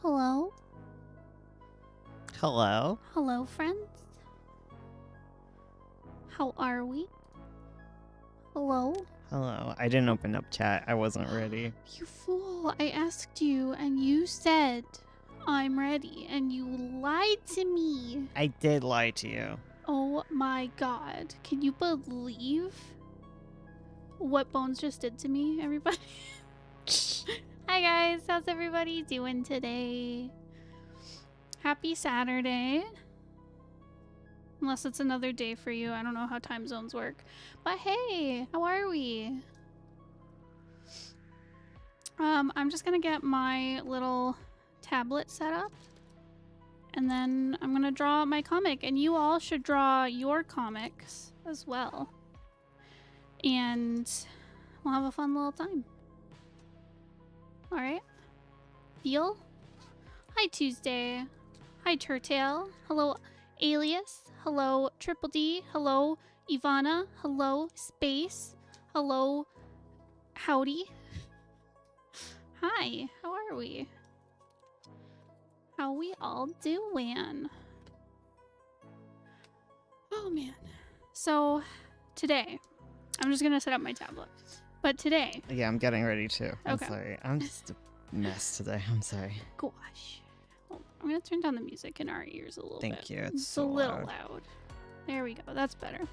Hello? Hello? Hello, friends? How are we? Hello? Hello. I didn't open up chat. I wasn't ready. You fool. I asked you and you said, I'm ready, and you lied to me. I did lie to you. Oh my god. Can you believe what Bones just did to me, everybody? Hi guys, how's everybody doing today? Happy Saturday. Unless it's another day for you. I don't know how time zones work. But hey, how are we? I'm just gonna get my little tablet set up. And then I'm gonna draw my comic. And you all should draw your comics as well. And we'll have a fun little time. Alright? Deal? Hi, Tuesday. Hi, Turtail. Hello, Alias. Hello, Triple D. Hello, Ivana. Hello, Space. Hello, Howdy. Hi, how are we? How we all doing? Oh, man. So, today, I'm just gonna set up my tablet. But today... Yeah, I'm getting ready too. I'm Okay. sorry. I'm just a mess today. I'm sorry. Gosh. Oh, I'm gonna turn down the music in our ears a little bit. Thank you. It's a so little loud. loud. There we go. That's better.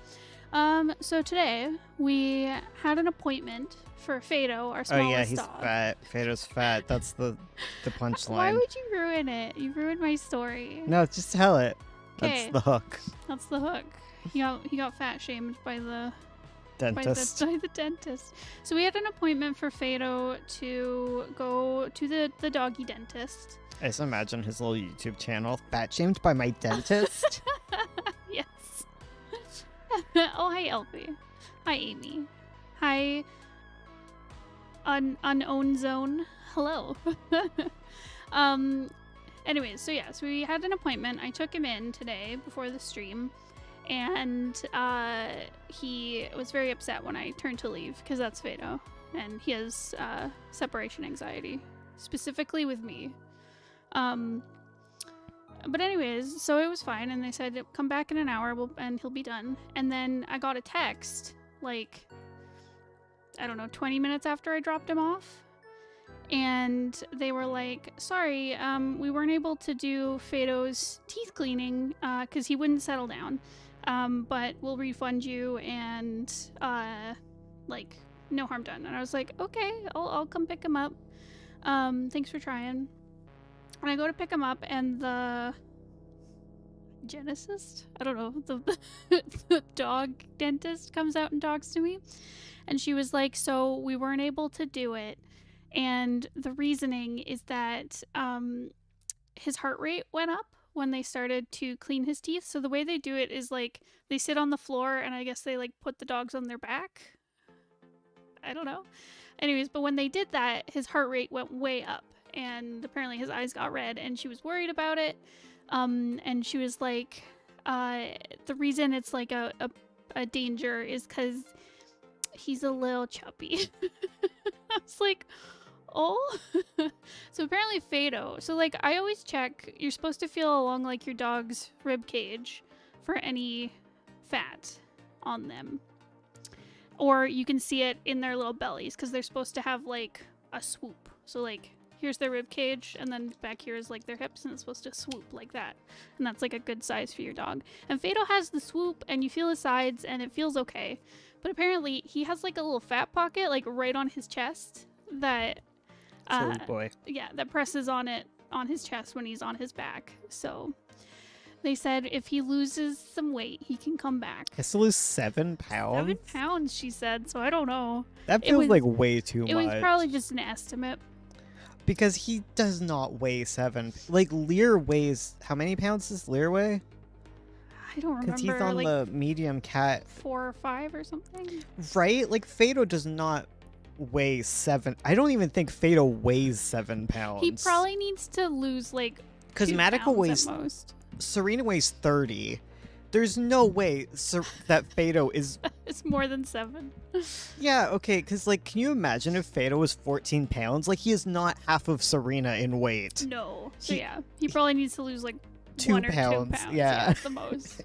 So today we had an appointment for Fado, our Oh smallest yeah, he's dog. fat. Fado's fat. That's the Why punchline. would you ruin it? You ruined my story. No, just tell it. Okay. That's the hook. That's the hook. He got fat shamed by the Dentist. by the dentist. So we had an appointment for Fado to go to the doggy dentist. I just imagine his little YouTube channel. Fat shamed by my dentist. Yes. Oh, hi, Elfie. Hi, Amy. Hi, unowned zone. Hello. Anyways, so yeah, so we had an appointment. I took him in today before the stream, and he was very upset when I turned to leave because that's Fado, and he has separation anxiety, specifically with me. But anyways, so it was fine, and they said come back in an hour and he'll be done. And then I got a text, like, I don't know, 20 minutes after I dropped him off, and they were like, sorry, we weren't able to do Fado's teeth cleaning because he wouldn't settle down, but we'll refund you, and like, no harm done. And I was like, okay, I'll come pick him up. Thanks for trying. And I go to pick him up, and the geneticist, I don't know, the dog dentist comes out and talks to me. And she was like, so we weren't able to do it. And the reasoning is that his heart rate went up when they started to clean his teeth. So the way they do it is, like, they sit on the floor, and I guess they, like, put the dogs on their back. I don't know. Anyways, but when they did that, his heart rate went way up. And apparently his eyes got red, and she was worried about it. And she was like, the reason it's like a danger is because he's a little chubby. I was like, oh. So apparently Fado. So, like, I always check. You're supposed to feel along, like, your dog's rib cage for any fat on them. Or you can see it in their little bellies because they're supposed to have, like, a swoop. So, like, here's their rib cage, and then back here is, like, their hips, and it's supposed to swoop like that. And that's, like, a good size for your dog. And Fado has the swoop, and you feel his sides, and it feels okay. But apparently, he has, like, a little fat pocket, like, right on his chest that... Silly boy. Yeah, that presses on his chest when he's on his back. So they said if he loses some weight, he can come back. He has to lose 7 pounds? 7 pounds, she said, so I don't know. That It feels was- like way too much. It was probably just an estimate. Because he does not weigh 7. Like, Lear weighs... How many pounds does Lear weigh? I don't Because he's remember, on like the medium cat. 4 or 5 or something. Right? Like, Fado does not weigh 7. I don't even think Fado weighs 7 pounds. He probably needs to lose, like, Because 2 Matica pounds weighs... at most. Serena weighs 30. There's no way that Fado is It's more than 7. Yeah, okay, because, like, can you imagine if Fado was 14 pounds? Like, he is not half of Serena in weight. No. So He- yeah, he probably needs to lose like 2 1 or 2 pounds, pounds. yeah. At the most.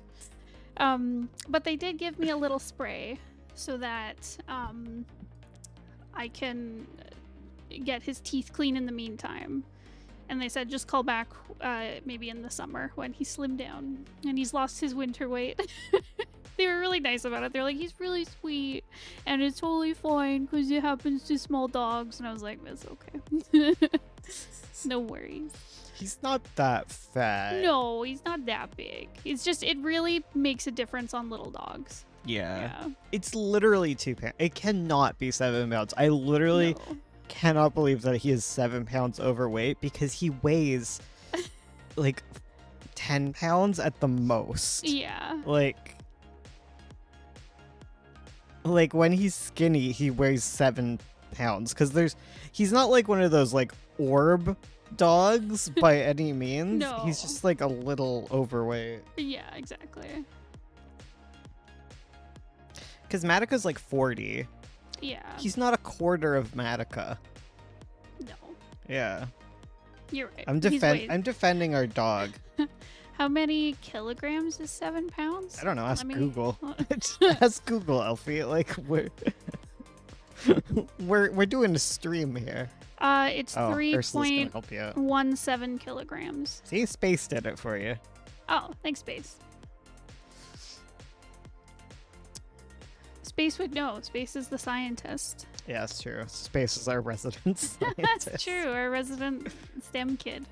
But they did give me a little spray so that I can get his teeth clean in the meantime. And they said just call back maybe in the summer when he slimmed down and he's lost his winter weight. They were really nice about it. They're like, he's really sweet and it's totally fine because it happens to small dogs. And I was like, it's okay. No worries. He's not that fat. No, he's not that big. It's just, it really makes a difference on little dogs. Yeah. It's literally 2 pounds. It cannot be 7 pounds. I literally No. cannot believe that he is 7 pounds overweight because he weighs like 10 pounds at the most. Yeah. Like when he's skinny, he weighs 7 pounds because he's not like one of those like orb dogs by any means. No. He's just like a little overweight. Yeah, exactly. Because Matica's like 40. Yeah. He's not a quarter of Matica. No. Yeah. You're right. I'm He's weighed- defending our dog. How many kilograms is 7 pounds? I don't know. Ask Let me- Google. Ask Google, Elfie. Like we're doing a stream here. It's Oh, Ursula's gonna 3.17 help you out. kilograms. See, Space did it for you. Oh, thanks, Space. Space would know. Space is the scientist. Yeah, it's true. Space is our resident scientist. That's true. Our resident STEM kid.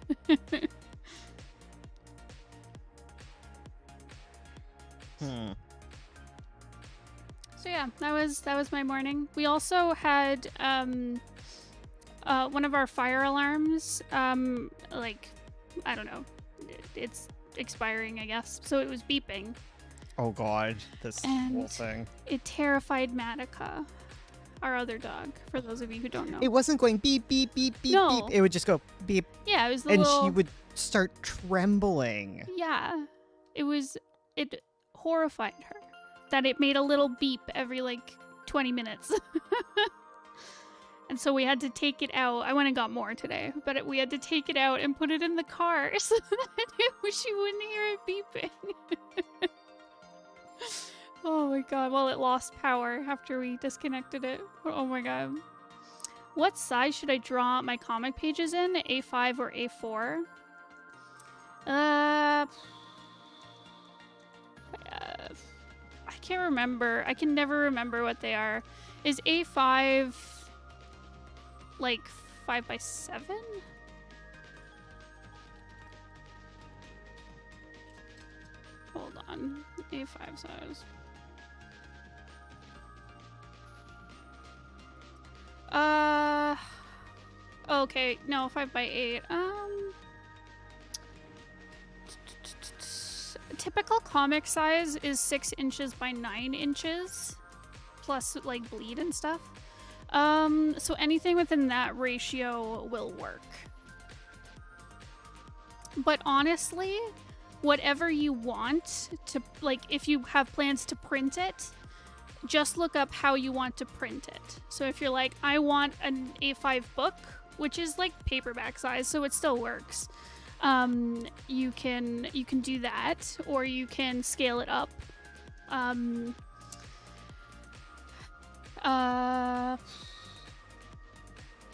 So yeah, that was my morning. We also had one of our fire alarms. Like, I don't know, it's expiring, I guess. So it was beeping. Oh god, this whole And- thing. It terrified Matica, our other dog. For those of you who don't know. It wasn't going beep beep beep beep No. beep. It would just go beep, Yeah, it was the and little. she would start trembling. Yeah, it horrified her that it made a little beep every like 20 minutes. And so we had to take it out. I went and got more today, but we had to take it out and put it in the car so that she wouldn't hear it beeping. Oh my god. Well, it lost power after we disconnected it. Oh my god. What size should I draw my comic pages in? A5 or A4? I can't remember. I can never remember what they are. Is A5 like 5x7? Hold on. A5 size. Okay, no, 5x8. Typical comic size is 6 inches by 9 inches, plus like bleed and stuff. So anything within that ratio will work. But honestly, whatever you want to, like, if you have plans to print it, just look up how you want to print it. So if you're like, I want an A5 book, which is like paperback size, so it still works. You can do that, or you can scale it up.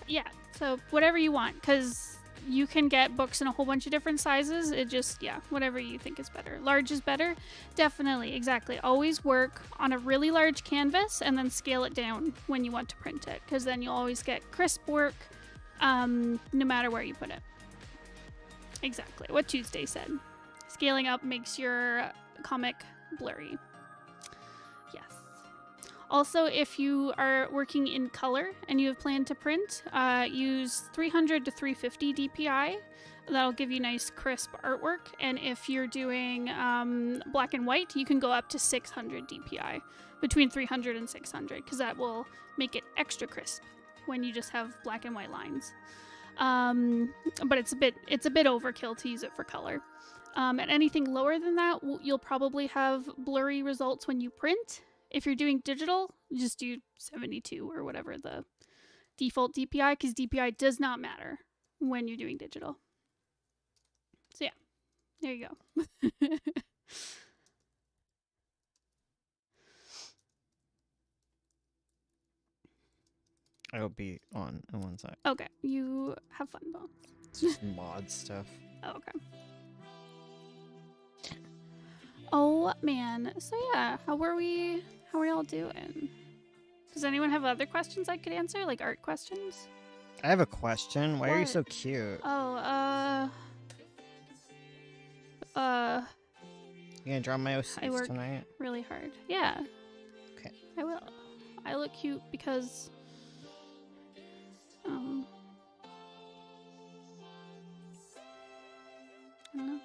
Yeah, so whatever you want, because you can get books in a whole bunch of different sizes. It just, yeah, whatever you think is better. Large is better. Definitely, exactly. Always work on a really large canvas and then scale it down when you want to print it, because then you'll always get crisp work, no matter where you put it. Exactly what Tuesday said. Scaling up makes your comic blurry. Yes. Also, if you are working in color and you have planned to print, use 300 to 350 DPI. That'll give you nice crisp artwork. And if you're doing black and white, you can go up to 600 DPI, between 300 and 600, because that will make it extra crisp when you just have black and white lines. But it's a bit overkill to use it for color. And anything lower than that, you'll probably have blurry results when you print. If you're doing digital, just do 72 or whatever the default DPI, because DPI does not matter when you're doing digital. So yeah, there you go. I'll be on one side. Okay, you have fun, Bones. It's just mod stuff. Oh, okay. Oh man. So yeah, how are we all doing? Does anyone have other questions I could answer, like art questions? I have a question. Why are you What? so cute? Oh, You gonna draw my I OCs work tonight? really hard. Yeah. Okay. I will. I look cute because I don't know.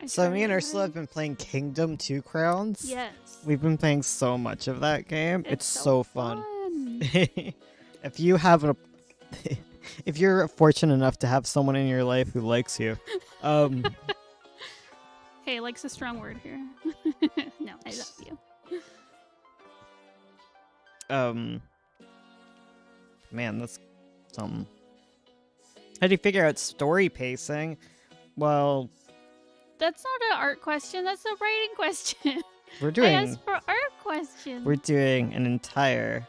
So me and try Ursula have really been playing Kingdom 2 Crowns. Yes. We've been playing so much of that game. It's so fun. fun. If you have if you're fortunate enough to have someone in your life who likes you, Hey, like's a strong word here. No, I love you. Man, that's something. How do you figure out story pacing? Well, That's not an art question. That's a writing question. we're I doing asked for art questions. we're doing an entire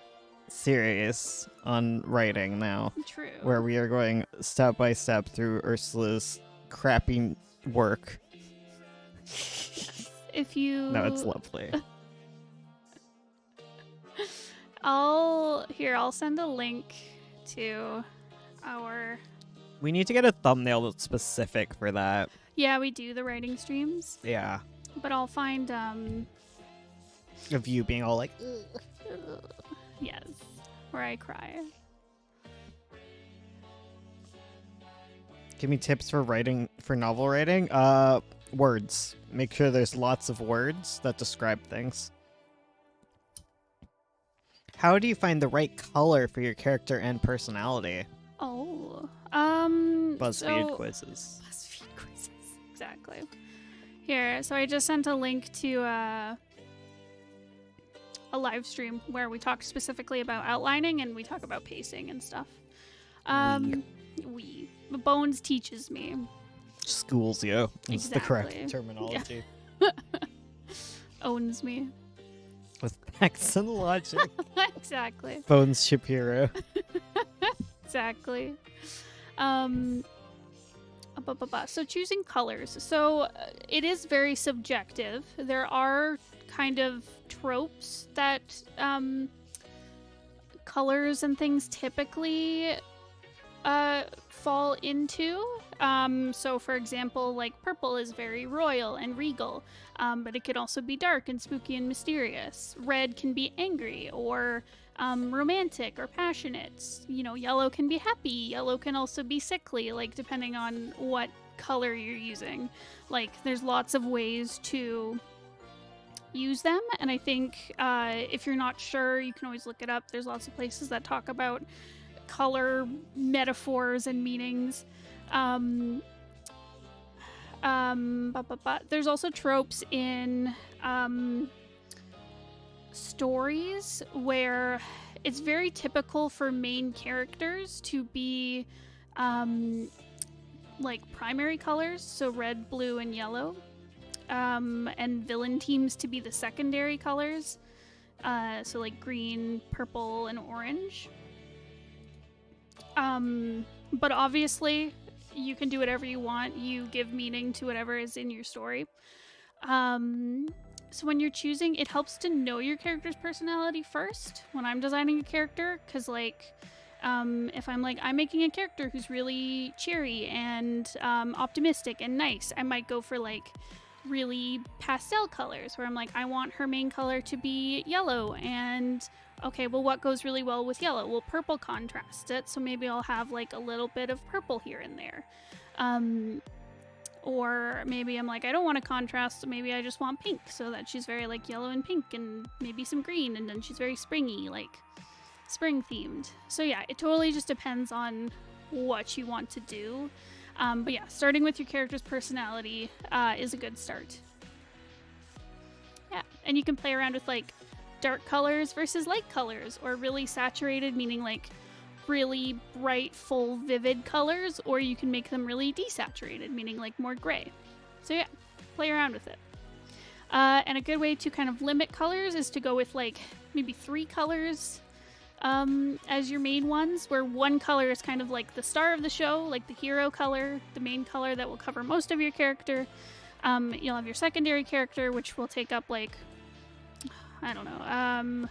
series on writing now, True. where we are going step by step through Ursula's crappy work. If you No, it's lovely. I'll send a link to our We need to get a thumbnail that's specific for that. Yeah, we do the writing streams, Yeah. but I'll find Of you being all like, ugh. yes, where I cry. Give me tips for writing, for novel writing. Words. Make sure there's lots of words that describe things. How do you find the right color for your character and personality? Oh. BuzzFeed so- quizzes. BuzzFeed quizzes. Exactly. Here, so I just sent a link to a live stream where we talk specifically about outlining and we talk about pacing and stuff. Bones teaches me. Schools you. It's the correct Exactly. terminology. Owns me. With facts and logic. Exactly. Bones Shapiro. Exactly. So choosing colors. So it is very subjective. There are kind of tropes that colors and things typically fall into. So for example, like purple is very royal and regal, but it could also be dark and spooky and mysterious. Red can be angry or romantic or passionate. You know, yellow can be happy. Yellow can also be sickly, like depending on what color you're using. Like there's lots of ways to use them, and I think if you're not sure, you can always look it up. There's lots of places that talk about color metaphors and meanings. There's also tropes in stories where it's very typical for main characters to be like primary colors, so red, blue, and yellow, and villain teams to be the secondary colors, so like green, purple, and orange. But obviously you can do whatever you want. You give meaning to whatever is in your story. So when you're choosing, it helps to know your character's personality first when I'm designing a character, because like if I'm like, I'm making a character who's really cheery and optimistic and nice, I might go for like really pastel colors where I'm like, I want her main color to be yellow, and okay, well, what goes really well with yellow? Well, purple contrasts it, so maybe I'll have like a little bit of purple here and there. Or maybe I'm like, I don't want to contrast, so maybe I just want pink, so that she's very like yellow and pink, and maybe some green, and then she's very springy, like spring themed. So yeah, it totally just depends on what you want to do. But yeah, starting with your character's personality is a good start. Yeah, And you can play around with like dark colors versus light colors, or really saturated, meaning like really bright, full, vivid colors, or you can make them really desaturated, meaning like more gray. So yeah, play around with it. And a good way to kind of limit colors is to go with like maybe 3 colors as your main ones, where one color is kind of like the star of the show, like the hero color, the main color that will cover most of your character. You'll have your secondary character, which will take up like, I don't know,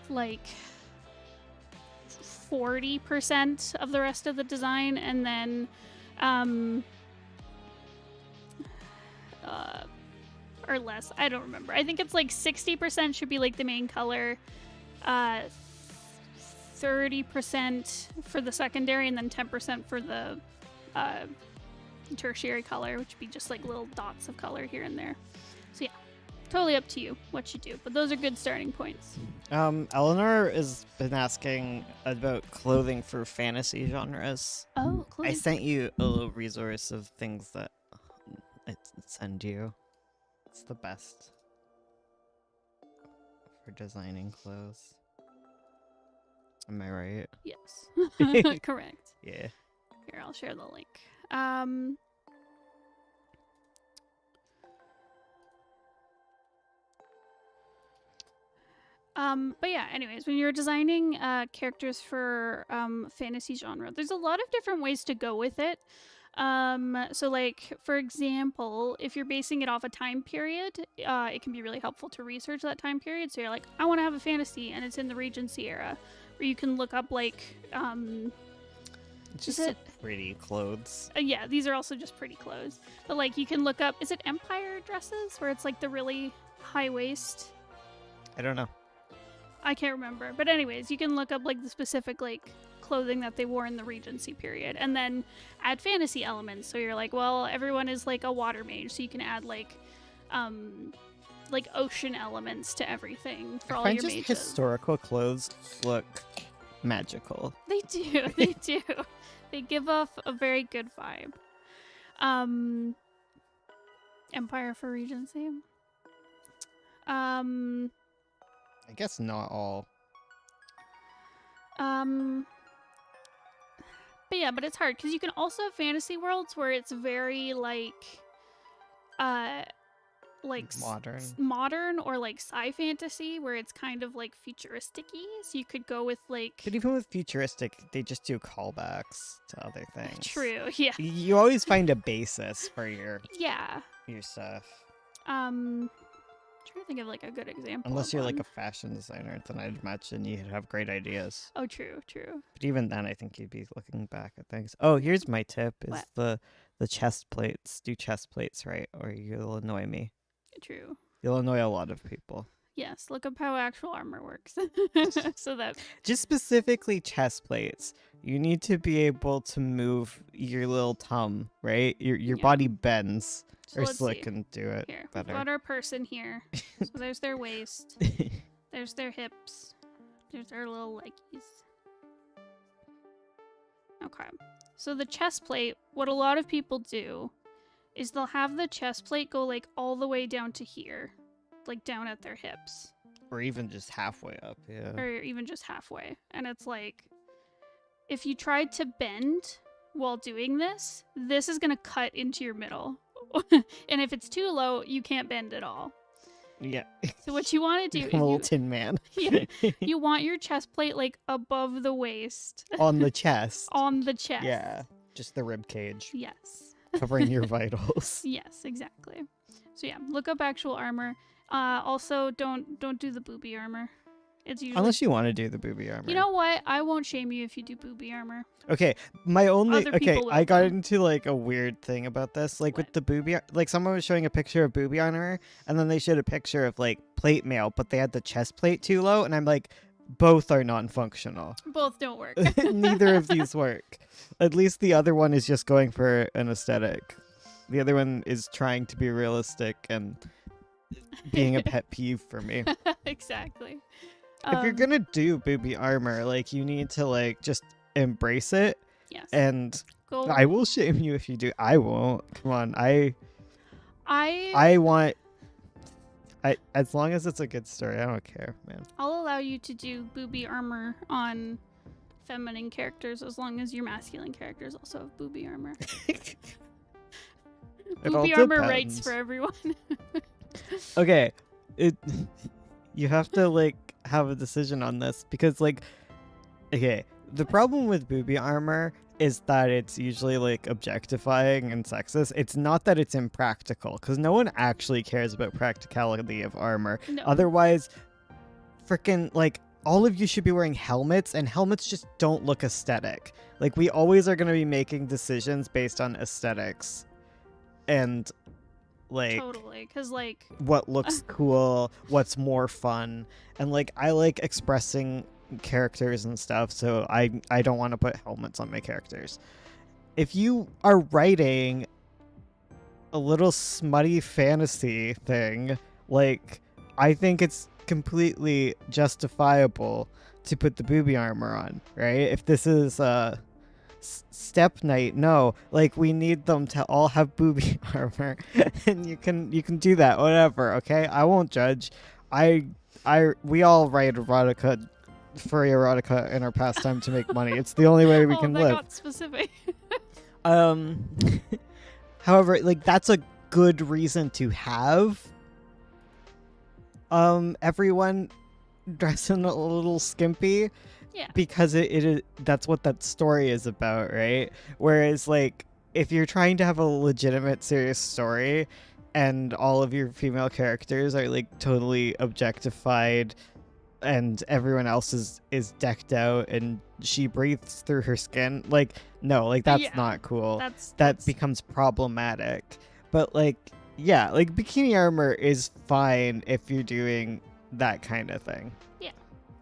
like 40% of the rest of the design, and then or less, I don't remember. I think it's like 60% should be like the main color, 30% for the secondary, and then 10% for the tertiary color, which would be just like little dots of color here and there. So yeah, totally up to you what you do, but those are good starting points. Eleanor has been asking about clothing for fantasy genres. Oh, I clothing. sent you a little resource of things that I send you. It's the best for designing clothes. Am I right? Yes. Correct. Yeah. Here, I'll share the link. But yeah, anyways, when you're designing characters for fantasy genre, there's a lot of different ways to go with it. So like, for example, if you're basing it off a time period, it can be really helpful to research that time period. So you're like, I want to have a fantasy and it's in the Regency era, where you can look up like, Just some pretty clothes. yeah, these are also just pretty clothes. But like, you can look up, is it Empire dresses, where it's like the really high waist? I don't know. I can't remember. But anyways, you can look up like the specific like clothing that they wore in the Regency period, and then add fantasy elements. So you're like, well, everyone is like a water mage, so you can add like ocean elements to everything for all your just mages. Historical clothes look magical. They do. They do. They give off a very good vibe. Empire for Regency. I guess not all. But yeah, but it's hard because you can also have fantasy worlds where it's very like modern or like sci fantasy, where it's kind of like futuristic-y. So you could go with like. But even with futuristic, they just do callbacks to other things. True. Yeah. You always find a basis for your stuff. Trying to think of like a good example. Unless of you're like one. a fashion designer, then I'd imagine you'd have great ideas. Oh, true. But even then, I think you'd be looking back at things. Oh, here's my tip: is What? the chest plates. Do chest plates right, or you'll annoy me. True. You'll annoy a lot of people. Yes, look up how actual armor works. So that Just specifically chest plates. You need to be able to move your little tum, right? Your Yeah. body bends. so Or let's Slick see. can do it Here, we've better. got our person here. So there's their waist, there's their hips, there's their little leggies. Okay. So the chest plate, what a lot of people do is they'll have the chest plate go like all the way down to here, like down at their hips, Or even just halfway up, yeah. or even just halfway. And it's like, if you tried to bend while doing this, this is going to cut into your middle. And if it's too low, you can't bend at all. Yeah. So what you want to do I'm a little is tin man. you want your chest plate like above the waist, On the chest. on the chest. Yeah. Just the rib cage. Yes. Covering your vitals. Yes, exactly. So yeah, look up actual armor. Also, don't do the booby armor. It's usually. Unless you want to do the booby armor. You know what? I won't shame you if you do booby armor. Okay, my only Other okay, people will, I got though. into like a weird thing about this, like What? with the booby, like someone was showing a picture of booby armor, and then they showed a picture of like plate mail, but they had the chest plate too low, and I'm like, both are non-functional. Both don't work. Neither of these work. At least the other one is just going for an aesthetic. The other one is trying to be realistic and being a pet peeve for me. Exactly. If you're gonna do booby armor, like you need to like just embrace it. Yes. And Go. I will shame you if you do. I won't. Come on. I want As long as it's a good story, I don't care, man. I'll allow you to do booby armor on feminine characters as long as your masculine characters also have booby armor. It all Booby armor rights depends. for everyone. Okay, you have to like have a decision on this because like, okay, the problem with booby armor is that it's usually like objectifying and sexist. It's not that it's impractical because no one actually cares about practicality of armor. No. Otherwise, freaking like all of you should be wearing helmets, and helmets just don't look aesthetic. Like we always are going to be making decisions based on aesthetics and like Totally, because like what looks cool, what's more fun, and like I like expressing characters and stuff, so I don't want to put helmets on my characters. If you are writing a little smutty fantasy thing, like I think it's completely justifiable to put the booby armor on, right? If this is Step Knight, no, like we need them to all have booby armor, and you can do that, whatever. Okay, I won't judge. We all write erotica, furry erotica in our pastime to make money. It's the only way we can that live. got specific. However, like that's a good reason to have everyone dressing a little skimpy. Yeah. Because it is, that's what that story is about, right? Whereas like if you're trying to have a legitimate serious story and all of your female characters are like totally objectified and everyone else is decked out and she breathes through her skin, like no, like that's Yeah. not cool. That's That becomes problematic. But like yeah, like bikini armor is fine if you're doing that kind of thing. Yeah.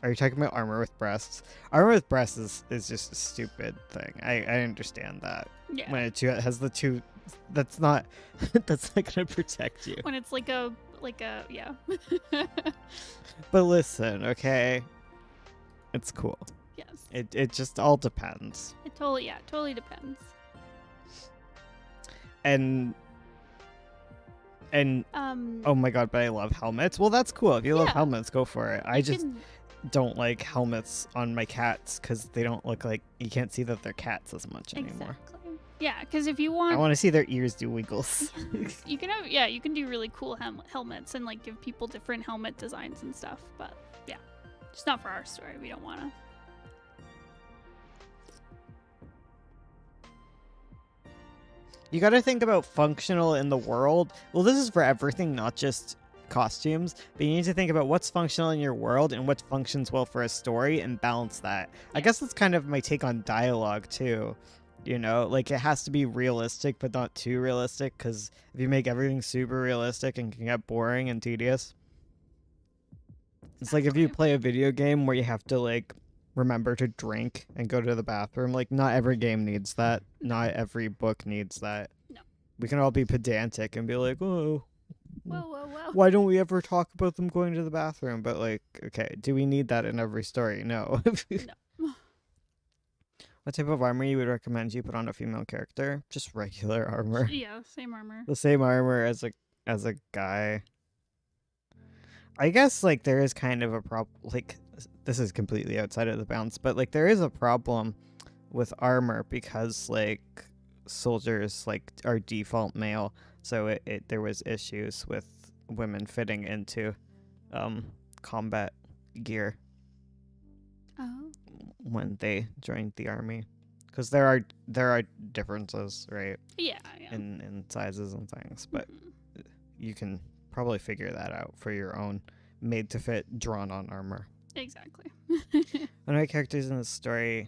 Are you talking about armor with breasts? Armor with breasts is just a stupid thing. I understand that. yeah. When it has the two, that's not gonna protect you. When it's like a yeah. But listen, okay, it's cool. Yes. It just all depends. It totally depends. And oh my god, but I love helmets. Well, that's cool. If you love Yeah. helmets, go for it. I you just can- don't like helmets on my cats because they don't look like you can't see that they're cats as much anymore. exactly. Yeah, because if you I want, want to see their ears do wiggles. you can do really cool helmets and like give people different helmet designs and stuff. But yeah, just not for our story. We don't want to. You got to think about functional in the world. Well, this is for everything, not just costumes, but you need to think about what's functional in your world and what functions well for a story and balance that. I Yeah. guess that's kind of my take on dialogue too. You know, like it has to be realistic, but not too realistic, because if you make everything super realistic, and can get boring and tedious. It's like if you Exactly. play a video game where you have to like remember to drink and go to the bathroom. Like not every game needs that. Not every book needs that. No. We can all be pedantic and be like, oh, Whoa. why don't we ever talk about them going to the bathroom? But like, okay, do we need that in every story? No. No. What type of armor you would recommend you put on a female character? Just regular armor. Yeah, same armor. The same armor as a guy. I guess like there is kind of a problem. Like this is completely outside of the bounds, but like there is a problem with armor because like soldiers like are default male, so there was issues with women fitting into combat gear Oh. when they joined the army, because there are differences, right, Yeah. in sizes and things, but Mhm. you can probably figure that out for your own made to fit drawn on armor. Exactly. One of my characters in the story,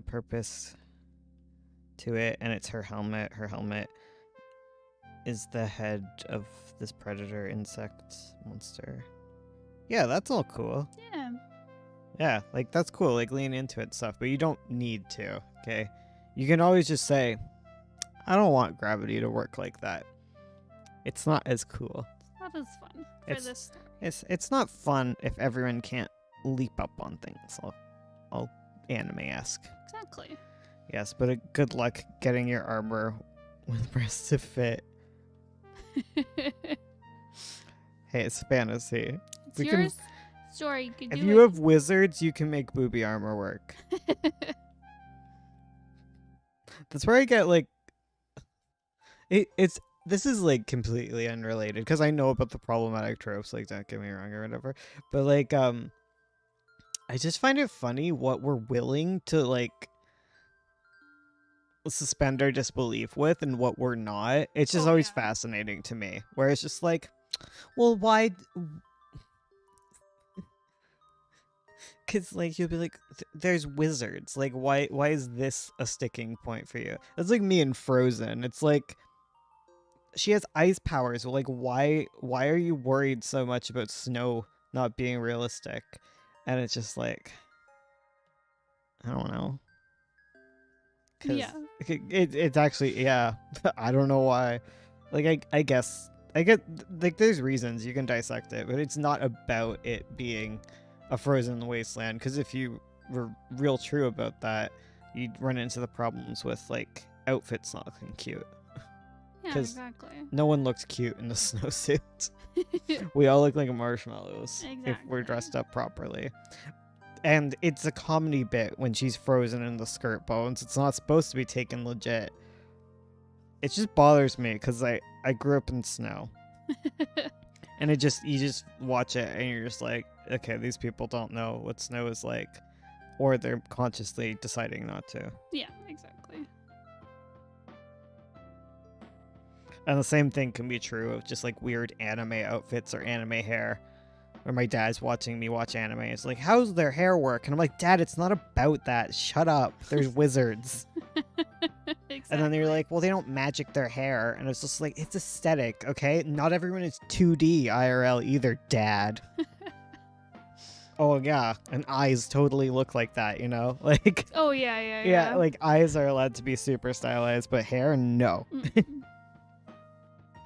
purpose to it, and it's her helmet. Her helmet is the head of this predator insect monster. Yeah, that's all cool. Yeah. Yeah, like that's cool. Like lean into it stuff, but you don't need to. Okay, you can always just say, "I don't want gravity to work like that." It's not as cool. That is fun for It's- this story. It's not fun if everyone can't leap up on things. All anime-esque. Exactly. Yes, but good luck getting your armor with breasts to fit. Hey, it's fantasy. It's We your can- story. You can If do you it. have wizards, you can make booby armor work. That's where I get like it's this is like completely unrelated because I know about the problematic tropes, like don't get me wrong or whatever. But like I just find it funny what we're willing to like suspend our disbelief with and what we're not. It's just Oh, always yeah. fascinating to me. Where it's just like, well, why? Because like you'll be like, there's wizards. Like, why? Why is this a sticking point for you? That's like me in Frozen. It's like she has ice powers. Like, why? Why are you worried so much about snow not being realistic? And it's just like, I don't know. 'Cause Yeah. it's actually I don't know why. Like I guess I get like there's reasons you can dissect it, but it's not about it being a frozen wasteland. Because if you were real true about that, you'd run into the problems with like outfits not looking cute. Yeah, 'Cause- exactly. No one looks cute in a snowsuit. We all look like marshmallows if we're Exactly. dressed up properly. And it's a comedy bit when she's frozen in the skirt bones. It's not supposed to be taken legit. It just bothers me because I grew up in snow. And you just watch it and you're just like, okay, these people don't know what snow is like. Or they're consciously deciding not to. Yeah, exactly. And the same thing can be true of just like weird anime outfits or anime hair. Or my dad's watching me watch anime. It's like, how's their hair work? And I'm like, Dad, it's not about that. Shut up. There's wizards. Exactly. And then you're like, well, they don't magic their hair. And it's just like, it's aesthetic, okay? Not everyone is 2D IRL either, Dad. Oh, yeah. And eyes totally look like that, you know? Like, Oh yeah, yeah, yeah, like eyes are allowed to be super stylized, but hair, no. Mm.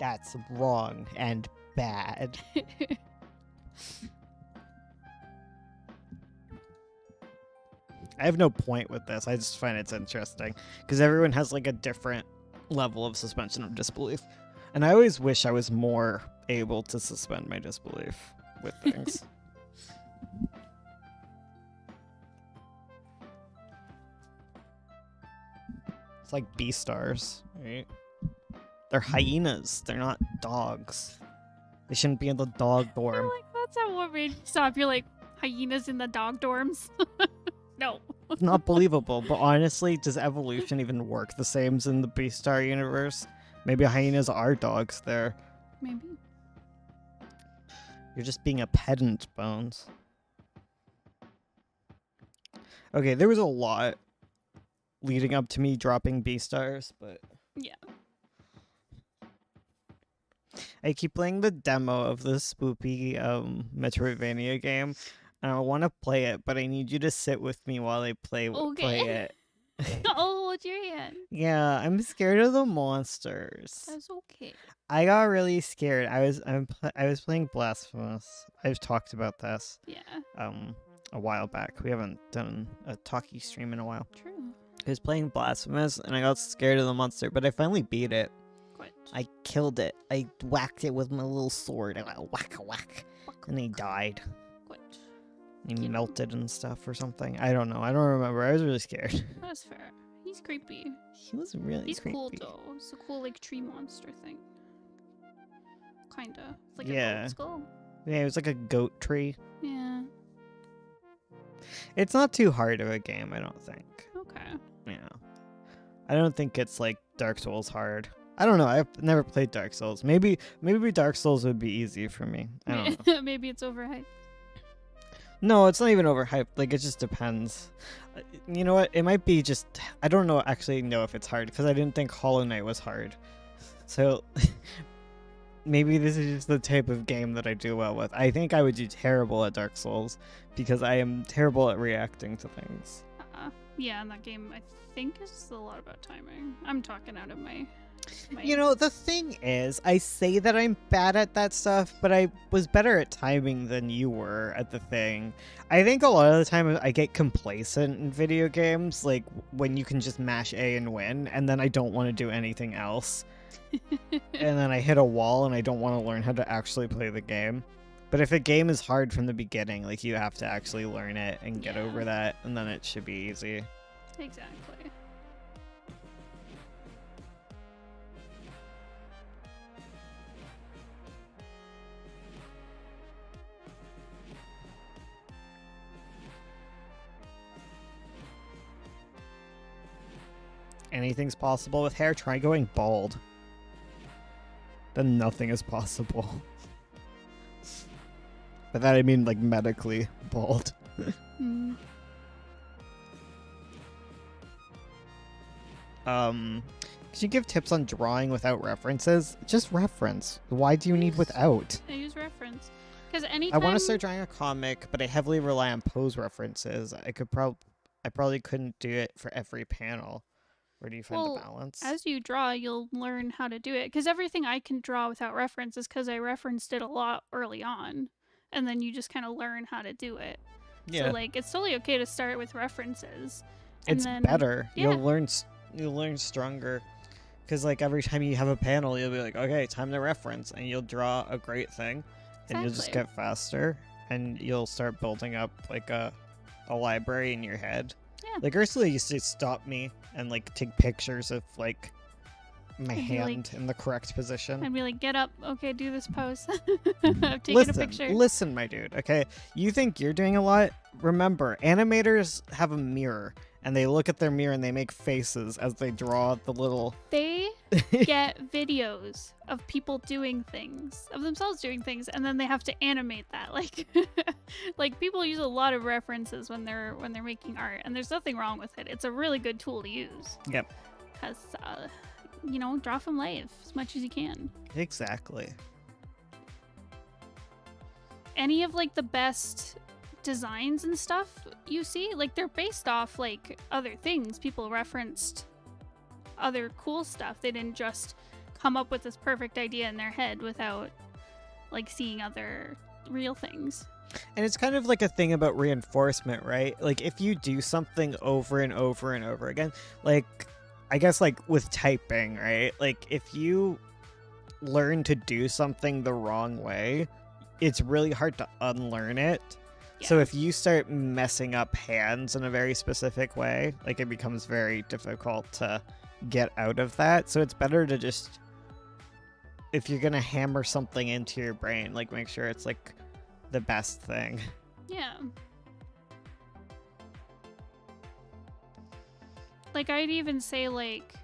That's wrong and bad. I have no point with this. I just find it's interesting because everyone has like a different level of suspension of disbelief. And I always wish I was more able to suspend my disbelief with things. It's like Beastars, right? They're hyenas. They're not dogs. They shouldn't be in the dog You're dorm. like, that's not what made me stop. You're like, hyenas in the dog dorms? No. It's not believable, but honestly, does evolution even work the same as in the Beastar universe? Maybe hyenas are dogs there. Maybe. You're just being a pedant, Bones. Okay, there was a lot leading up to me dropping Beastars, but Yeah. I keep playing the demo of this spoopy Metroidvania game, and I want to play it, but I need you to sit with me while I play Okay. it. Oh, hold your hand. Yeah, I'm scared of the monsters. That's okay. I got really scared. I was playing Blasphemous. I've talked about this Yeah. a while back. We haven't done a talkie stream in a while. True. I was playing Blasphemous and I got scared of the monster, but I finally beat it. Quite. I killed it. I whacked it with my little sword. I went whack a whack, and he died. Quite. He Yeah. melted and stuff or something. I don't know. I don't remember. I was really scared. That's fair. He's creepy. He was really He's creepy. cool though. It's a cool like tree monster thing. Kinda. It's like a Yeah. goat skull. Yeah, it was like a goat tree. Yeah. It's not too hard of a game, I don't think. Okay. Yeah. I don't think it's like Dark Souls hard. I don't know. I've never played Dark Souls. Maybe Dark Souls would be easy for me. I don't know. Maybe it's overhyped. No, it's not even overhyped. Like, it just depends. You know what? It might be just... I don't know actually know if it's hard, because I didn't think Hollow Knight was hard. So, maybe this is just the type of game that I do well with. I think I would do terrible at Dark Souls, because I am terrible at reacting to things. Yeah, and that game I think is a lot about timing. I'm talking out of my You know, the thing is, I say that I'm bad at that stuff, but I was better at timing than you were at the thing. I think a lot of the time I get complacent in video games, like when you can just mash A and win, and then I don't want to do anything else. and then I hit a wall and I don't want to learn how to actually play the game. But if a game is hard from the beginning, like you have to actually learn it and get Yeah. over that, and then it should be easy. Exactly. Anything's possible with hair. Try going bald. Then nothing is possible. By that I mean like medically bald. Mm. Could you give tips on drawing without references? Just reference. Why do you need Yes. without? I use reference because I anytime want to start drawing a comic, but I heavily rely on pose references. I probably couldn't do it for every panel. Where do you find Well, the balance? as you draw, you'll learn how to do it. Because everything I can draw without reference is because I referenced it a lot early on, and then you just kind of learn how to do it. Yeah, So like, it's totally okay to start with references. And it's then, better. yeah. You'll learn stronger. Because like every time you have a panel, you'll be like, okay, time to reference, and you'll draw a great thing, and you'll just Exactly. get faster, and you'll start building up like a library in your head. Yeah. Like Ursula used to stop me and like take pictures of like my I'd be like- hand in the correct position. I'd be like, get up, okay, do this pose. I'm taking a picture. Listen, my dude. Okay, you think you're doing a lot? Remember, animators have a mirror, and they look at their mirror and they make faces as they draw the little. They get videos of people doing things, of themselves doing things, and then they have to animate that. Like, like people use a lot of references when they're making art, and there's nothing wrong with it. It's a really good tool to use. Yep. Because, draw from life as much as you can. Exactly. Any of like the best designs and stuff you see, like they're based off like other things. People referenced other cool stuff. They didn't just come up with this perfect idea in their head without like seeing other real things. And it's kind of like a thing about reinforcement, right? Like if you do something over and over and over again, like I guess like with typing, right? Like if you learn to do something the wrong way, it's really hard to unlearn it. So Yeah. if you start messing up hands in a very specific way, like it becomes very difficult to get out of that. So it's better to just, if you're gonna hammer something into your brain, like make sure it's like the best thing. Yeah. Like I'd even say like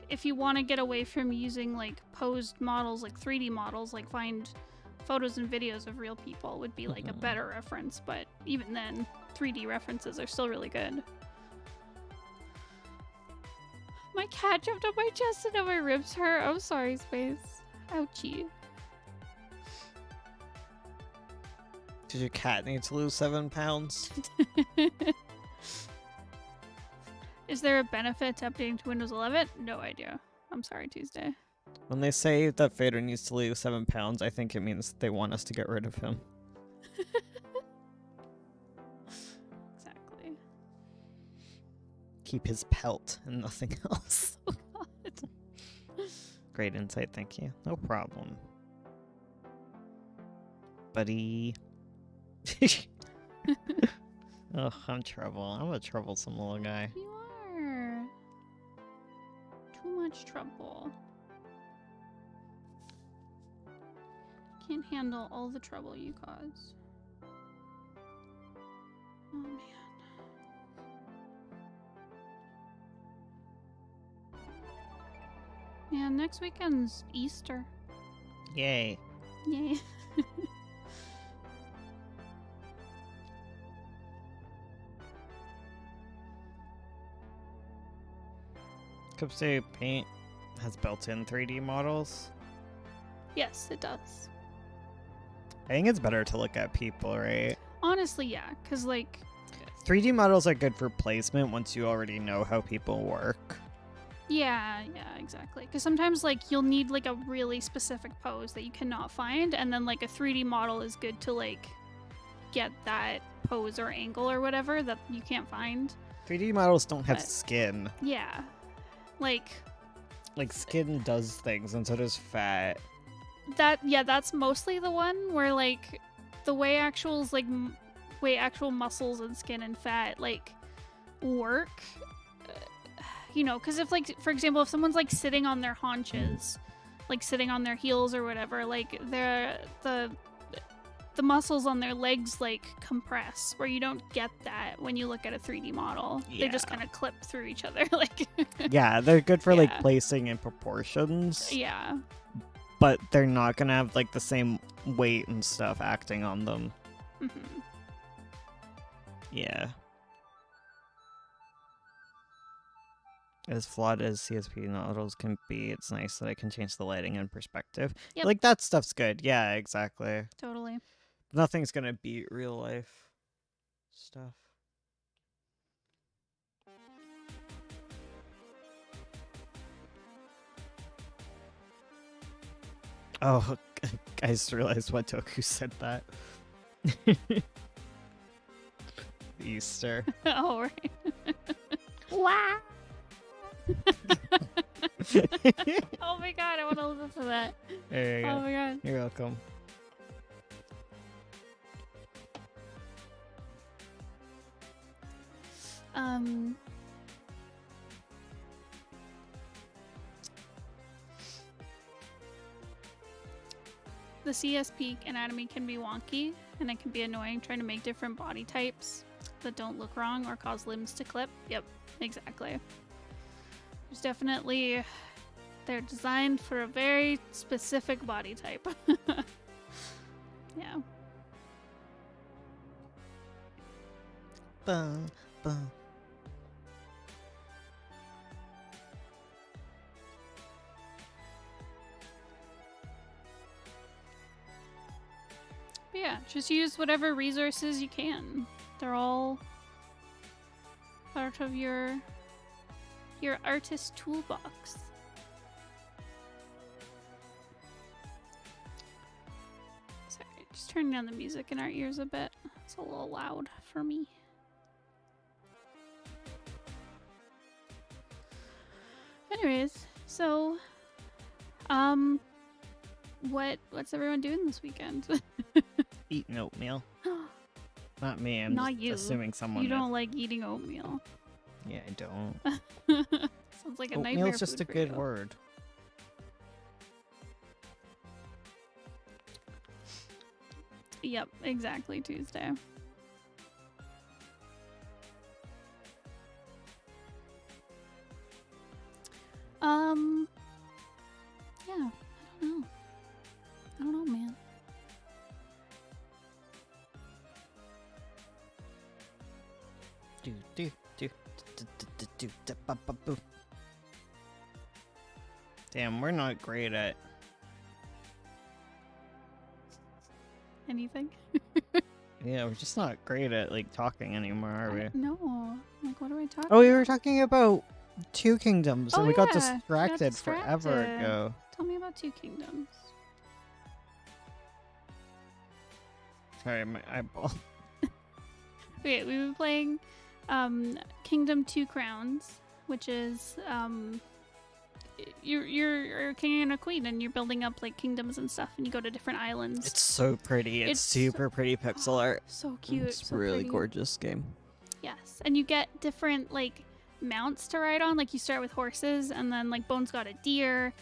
if you want to get away from using like posed models, like 3D models, like find photos and videos of real people would be like a Mhm. better reference, but even then 3D references are still really good. My cat jumped on my chest and now my ribs hurt. I'm sorry, Space. Ouchie. Does your cat need to lose 7 pounds? Is there a benefit to updating to Windows 11? No idea. I'm sorry, Tuesday. When they say that Vader needs to lose 7 pounds, I think it means they want us to get rid of him. Exactly. Keep his pelt and nothing else. Oh god. Great insight, thank you. No problem. Buddy. Oh, I'm trouble. I'm a troublesome little guy. You are. Too much trouble. Can't handle all the trouble you cause. Oh man. Yeah, next weekend's Easter. Yay. Yay. Cupstate Paint has built-in 3D models. Yes, it does. I think it's better to look at people, right? Honestly, yeah, because, like, 3D models are good for placement once you already know how people work. yeah, exactly. Because sometimes, like, you'll need, like, a really specific pose that you cannot find, and then, like, a 3D model is good to, like, get that pose or angle or whatever that you can't find. 3D models don't have But- skin. Yeah. Like, like skin does things, and so does fat. That's mostly the one where like the way actuals like way actual muscles and skin and fat like work. You know, because if like for example, if someone's like sitting on their haunches, like sitting on their heels or whatever, like the muscles on their legs like compress, where you don't get that when you look at a 3D model. They just Yeah. kind of clip through each other like Yeah, they're good for like Yeah. placing in proportions, yeah. but they're not gonna have like the same weight and stuff acting on them. hmm Yeah. As flawed as CSP models can be, it's nice that I can change the lighting and perspective. Yep. Like that stuff's good. Yeah, exactly. Totally. Nothing's gonna beat real life stuff. Oh, I just realized what Toku said that. Easter. Oh, right. Wow. Oh my god, I want to listen to that. There you Oh go. my god. You're welcome. Um. The CSP anatomy can be wonky, and it can be annoying trying to make different body types that don't look wrong or cause limbs to clip. Yep, exactly. There's definitely... They're designed for a very specific body type. Yeah. Bum, bum. But yeah, just use whatever resources you can. They're all part of your artist toolbox. Sorry, just turning down the music in our ears a bit. It's a little loud for me. Anyways, so what's everyone doing this weekend? Eating oatmeal. Not me. I'm Not just you. assuming someone. You don't like eating oatmeal. Yeah, I don't. Sounds like a nightmare. Oatmeal's just a food for good you. word. Yep, exactly, Tuesday. Yeah, I don't know. I don't know, man. Do do do do do do do ba ba boo. Damn, we're not great at. Anything? Yeah, we're just not great at like talking anymore, are we? No. Like, what are we talking Oh, we about? were talking about Two Kingdoms, Oh, and we got yeah, we got distracted forever distracted. ago. Tell me about Two Kingdoms. Sorry, my eyeball. Okay, we've been playing Kingdom Two Crowns, which is you're a king and a queen, and you're building up like kingdoms and stuff, and you go to different islands. It's so pretty. It's It's super pretty pixel art. So cute. It's so really pretty. gorgeous game. Yes, and you get different like mounts to ride on. Like you start with horses, and then like Bones got a deer.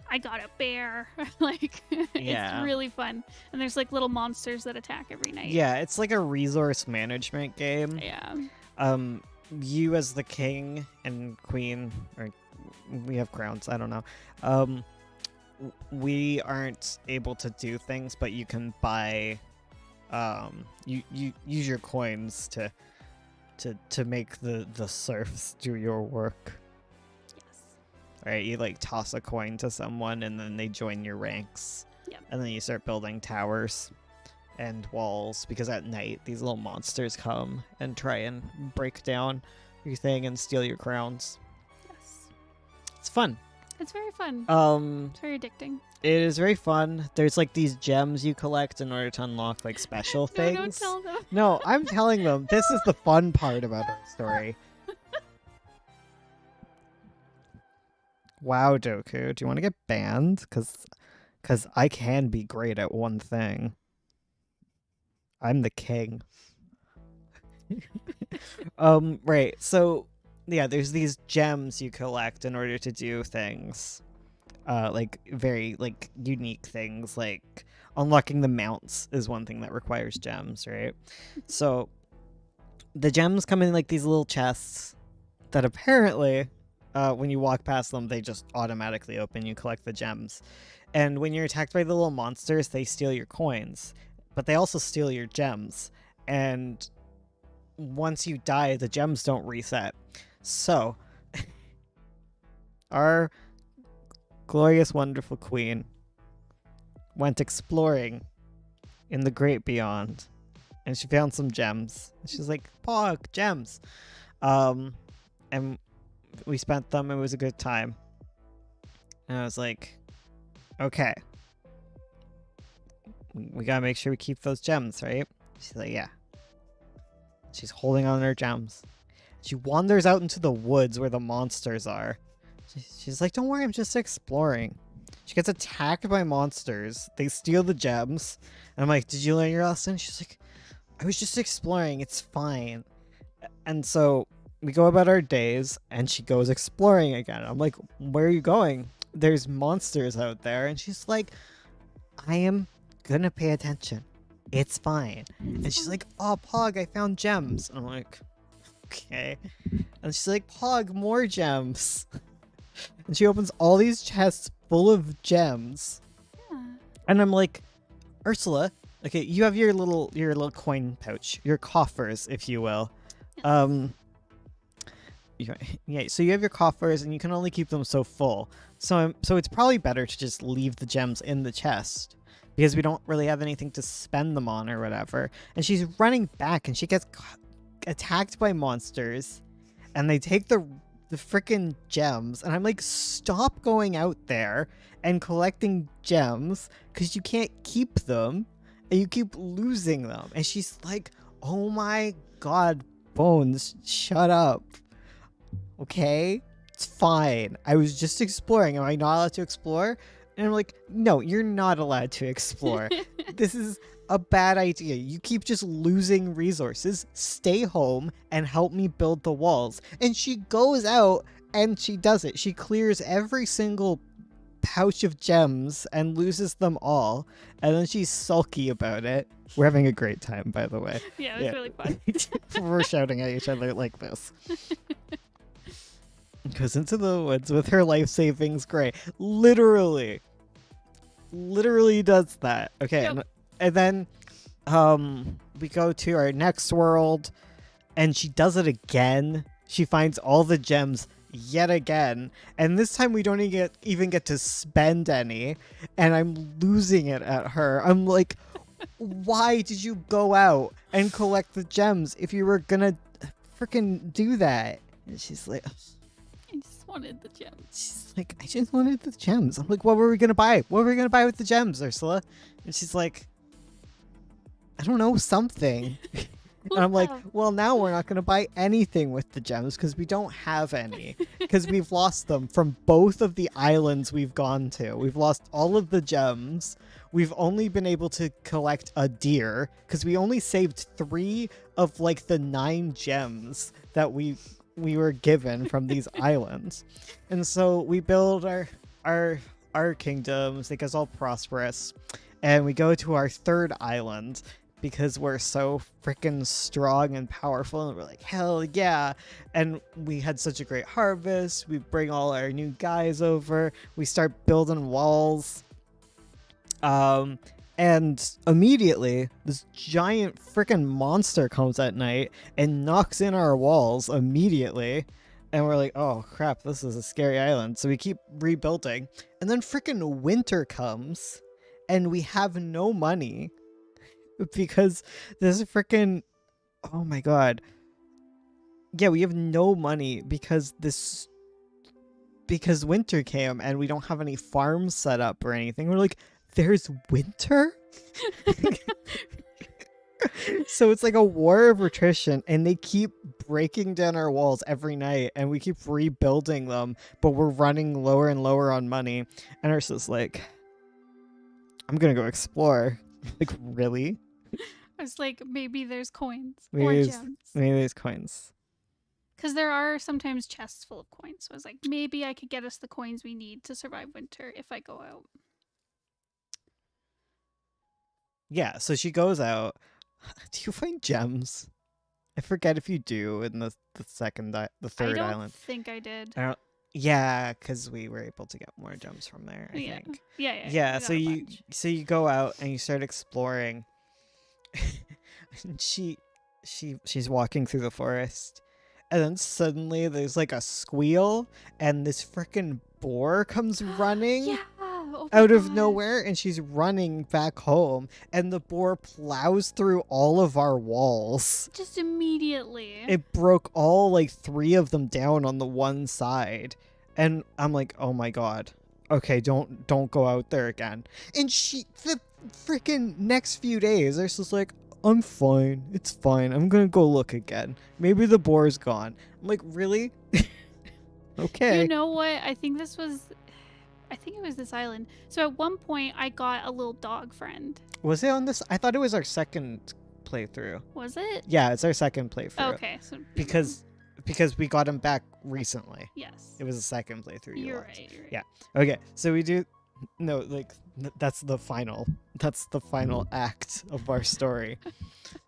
I got a bear. Like Yeah. it's really fun. And there's like little monsters that attack every night. Yeah, it's like a resource management game. Yeah. You as the king and queen, or we have crowns, I don't know. We aren't able to do things, but you can buy. You use your coins to make the serfs do your work. Yes. Right? You like toss a coin to someone, and then they join your ranks. Yep. And then you start building towers and walls, because at night these little monsters come and try and break down your thing and steal your crowns. Yes. It's fun. It's very fun. It's very addicting. It is very fun. There's like these gems you collect in order to unlock like special No, things. don't tell them. No, I'm telling them. This is the fun part about our story. Wow, Doku, do you want to get banned? Cause I can be great at one thing. I'm the king. Right. So yeah, there's these gems you collect in order to do things. Like very like unique things, like unlocking the mounts is one thing that requires gems, right? So the gems come in like these little chests that apparently when you walk past them they just automatically open. You collect the gems, and when you're attacked by the little monsters they steal your coins, but they also steal your gems, and once you die the gems don't reset. So our glorious wonderful queen went exploring in the great beyond, and she found some gems. She's like, Pog, gems. And we spent them. It was a good time. And I was like, okay, we gotta make sure we keep those gems, right? She's like, yeah. She's holding on to her gems. She wanders out into the woods where the monsters are. She's like, don't worry, I'm just exploring. She gets attacked by monsters. They steal the gems. And I'm like, did you learn your lesson? She's like, I was just exploring. It's fine. And so we go about our days, and she goes exploring again. I'm like, where are you going? There's monsters out there. And she's like, I am gonna pay attention. It's fine. And she's like, oh, Pog, I found gems. And I'm like, okay. And she's like, Pog, more gems. And she opens all these chests full of gems. Yeah. And I'm like, Ursula, okay, you have your little coin pouch, your coffers, if you will. Yeah, so you have your coffers, and you can only keep them so full. So it's probably better to just leave the gems in the chest, because we don't really have anything to spend them on or whatever. And she's running back, and she gets attacked by monsters, and they take the freaking gems. And I'm like, stop going out there and collecting gems, because you can't keep them, and you keep losing them. And she's like, oh my god, Bones, shut up. Okay? It's fine. I was just exploring. Am I not allowed to explore? And I'm like, no, you're not allowed to explore. This is a bad idea. You keep just losing resources. Stay home and help me build the walls. And she goes out and she does it. She clears every single pouch of gems and loses them all. And then she's sulky about it. We're having a great time, by the way. Yeah, it was really fun. We're shouting at each other like this. Goes into the woods with her life savings gray. Literally does that. Okay. Yep. And then we go to our next world, and she does it again. She finds all the gems yet again, and this time we don't even get to spend any, and I'm losing it at her. I'm like, why did you go out and collect the gems if you were gonna freaking do that? And she's like, I just wanted the gems. she's like, I just wanted the gems. I'm like, what were we gonna buy? What were we gonna buy with the gems, Ursula? And she's like, I don't know, something. And I'm like, well, now we're not gonna buy anything with the gems because we don't have any, because we've lost them from both of the islands we've gone to. We've lost all of the gems. We've only been able to collect a deer because we only saved 3 of like the 9 gems that we were given from these islands. And so we build our kingdoms, make us all prosperous, and we go to our 3rd island because we're so freaking strong and powerful, and we're like, hell yeah. And we had such a great harvest. We bring all our new guys over. We start building walls. And immediately this giant freaking monster comes at night and knocks in our walls immediately. And we're like, oh crap, this is a scary island. So we keep rebuilding. And then freaking winter comes and we have no money because this freaking, oh my god. Yeah, we have no money because winter came and we don't have any farms set up or anything. We're like, there's winter? So it's like a war of attrition, and they keep breaking down our walls every night and we keep rebuilding them, but we're running lower and lower on money. And Ursula's like, I'm gonna go explore. Like, really? I was like, maybe there's coins Maybe or there's- gems. Maybe there's coins. Because there are sometimes chests full of coins. So I was like, maybe I could get us the coins we need to survive winter if I go out. Yeah, so she goes out. Do you find gems? I forget if you do in the third I don't island. think I did. Yeah, because we were able to get more gems from there, I think. Yeah. Yeah, we so got a bunch. you go out and you start exploring. And she's walking through the forest, and then suddenly there's like a squeal, and this freaking boar comes running Yeah. Oh my out of gosh. nowhere, and she's running back home, and the boar plows through all of our walls. Just immediately. It broke all like 3 of them down on the one side, and I'm like, oh my god. Okay, don't go out there again. And the freaking next few days, there's just like, I'm fine. It's fine. I'm gonna go look again. Maybe the boar's gone. I'm like, really? Okay. You know what? I think it was this island. So at one point, I got a little dog friend. Was it on this? I thought it was our second playthrough. Was it? Yeah, it's our second playthrough. Okay. So Because we got him back recently. yes. It was the second playthrough. You're watched. right. You're right. Yeah. Okay, so we do. No, like that's the final act of our story.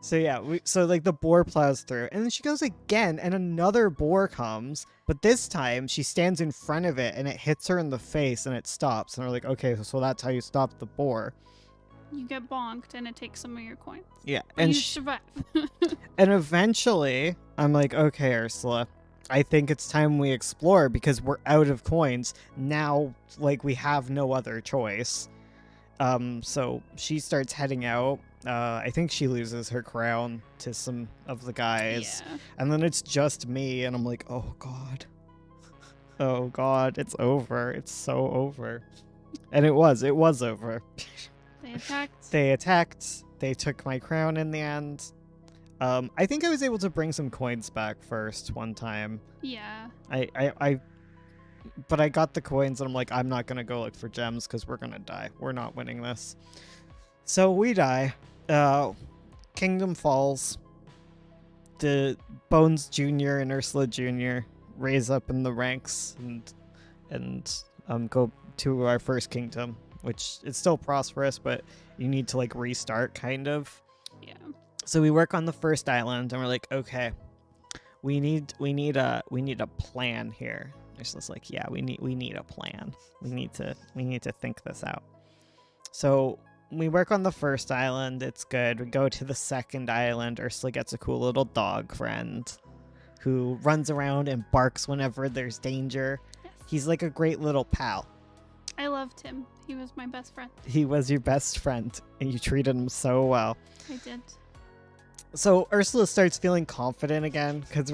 So yeah, so like the boar plows through, and then she goes again, and another boar comes, but this time she stands in front of it, and it hits her in the face, and it stops, and we're like, okay, so that's how you stop the boar. You get bonked, and it takes some of your coins. Yeah, But and you survive. and eventually, I'm like, okay, Ursula, I think it's time we explore because we're out of coins now. Like, we have no other choice. So she starts heading out. I think she loses her crown to some of the guys, Yeah. and then it's just me, and I'm like, oh god, it's over. It's so over. And it was over. They attacked. They attacked. They took my crown in the end. I think I was able to bring some coins back first one time. Yeah. But I got the coins, and I'm like, I'm not gonna go look for gems because we're gonna die. We're not winning this. So we die. Kingdom falls. The Bones Jr. and Ursula Jr. raise up in the ranks and go to our first kingdom, which is still prosperous, but you need to like restart kind of. Yeah. So we work on the first island, and we're like, okay, we need a plan here. It's just like, yeah, we need a plan. We need to think this out. So we work on the first island. It's good. We go to the second island. Ursula gets a cool little dog friend who runs around and barks whenever there's danger. Yes. He's like a great little pal. I loved him. He was my best friend. He was your best friend, and you treated him so well. I did. So Ursula starts feeling confident again because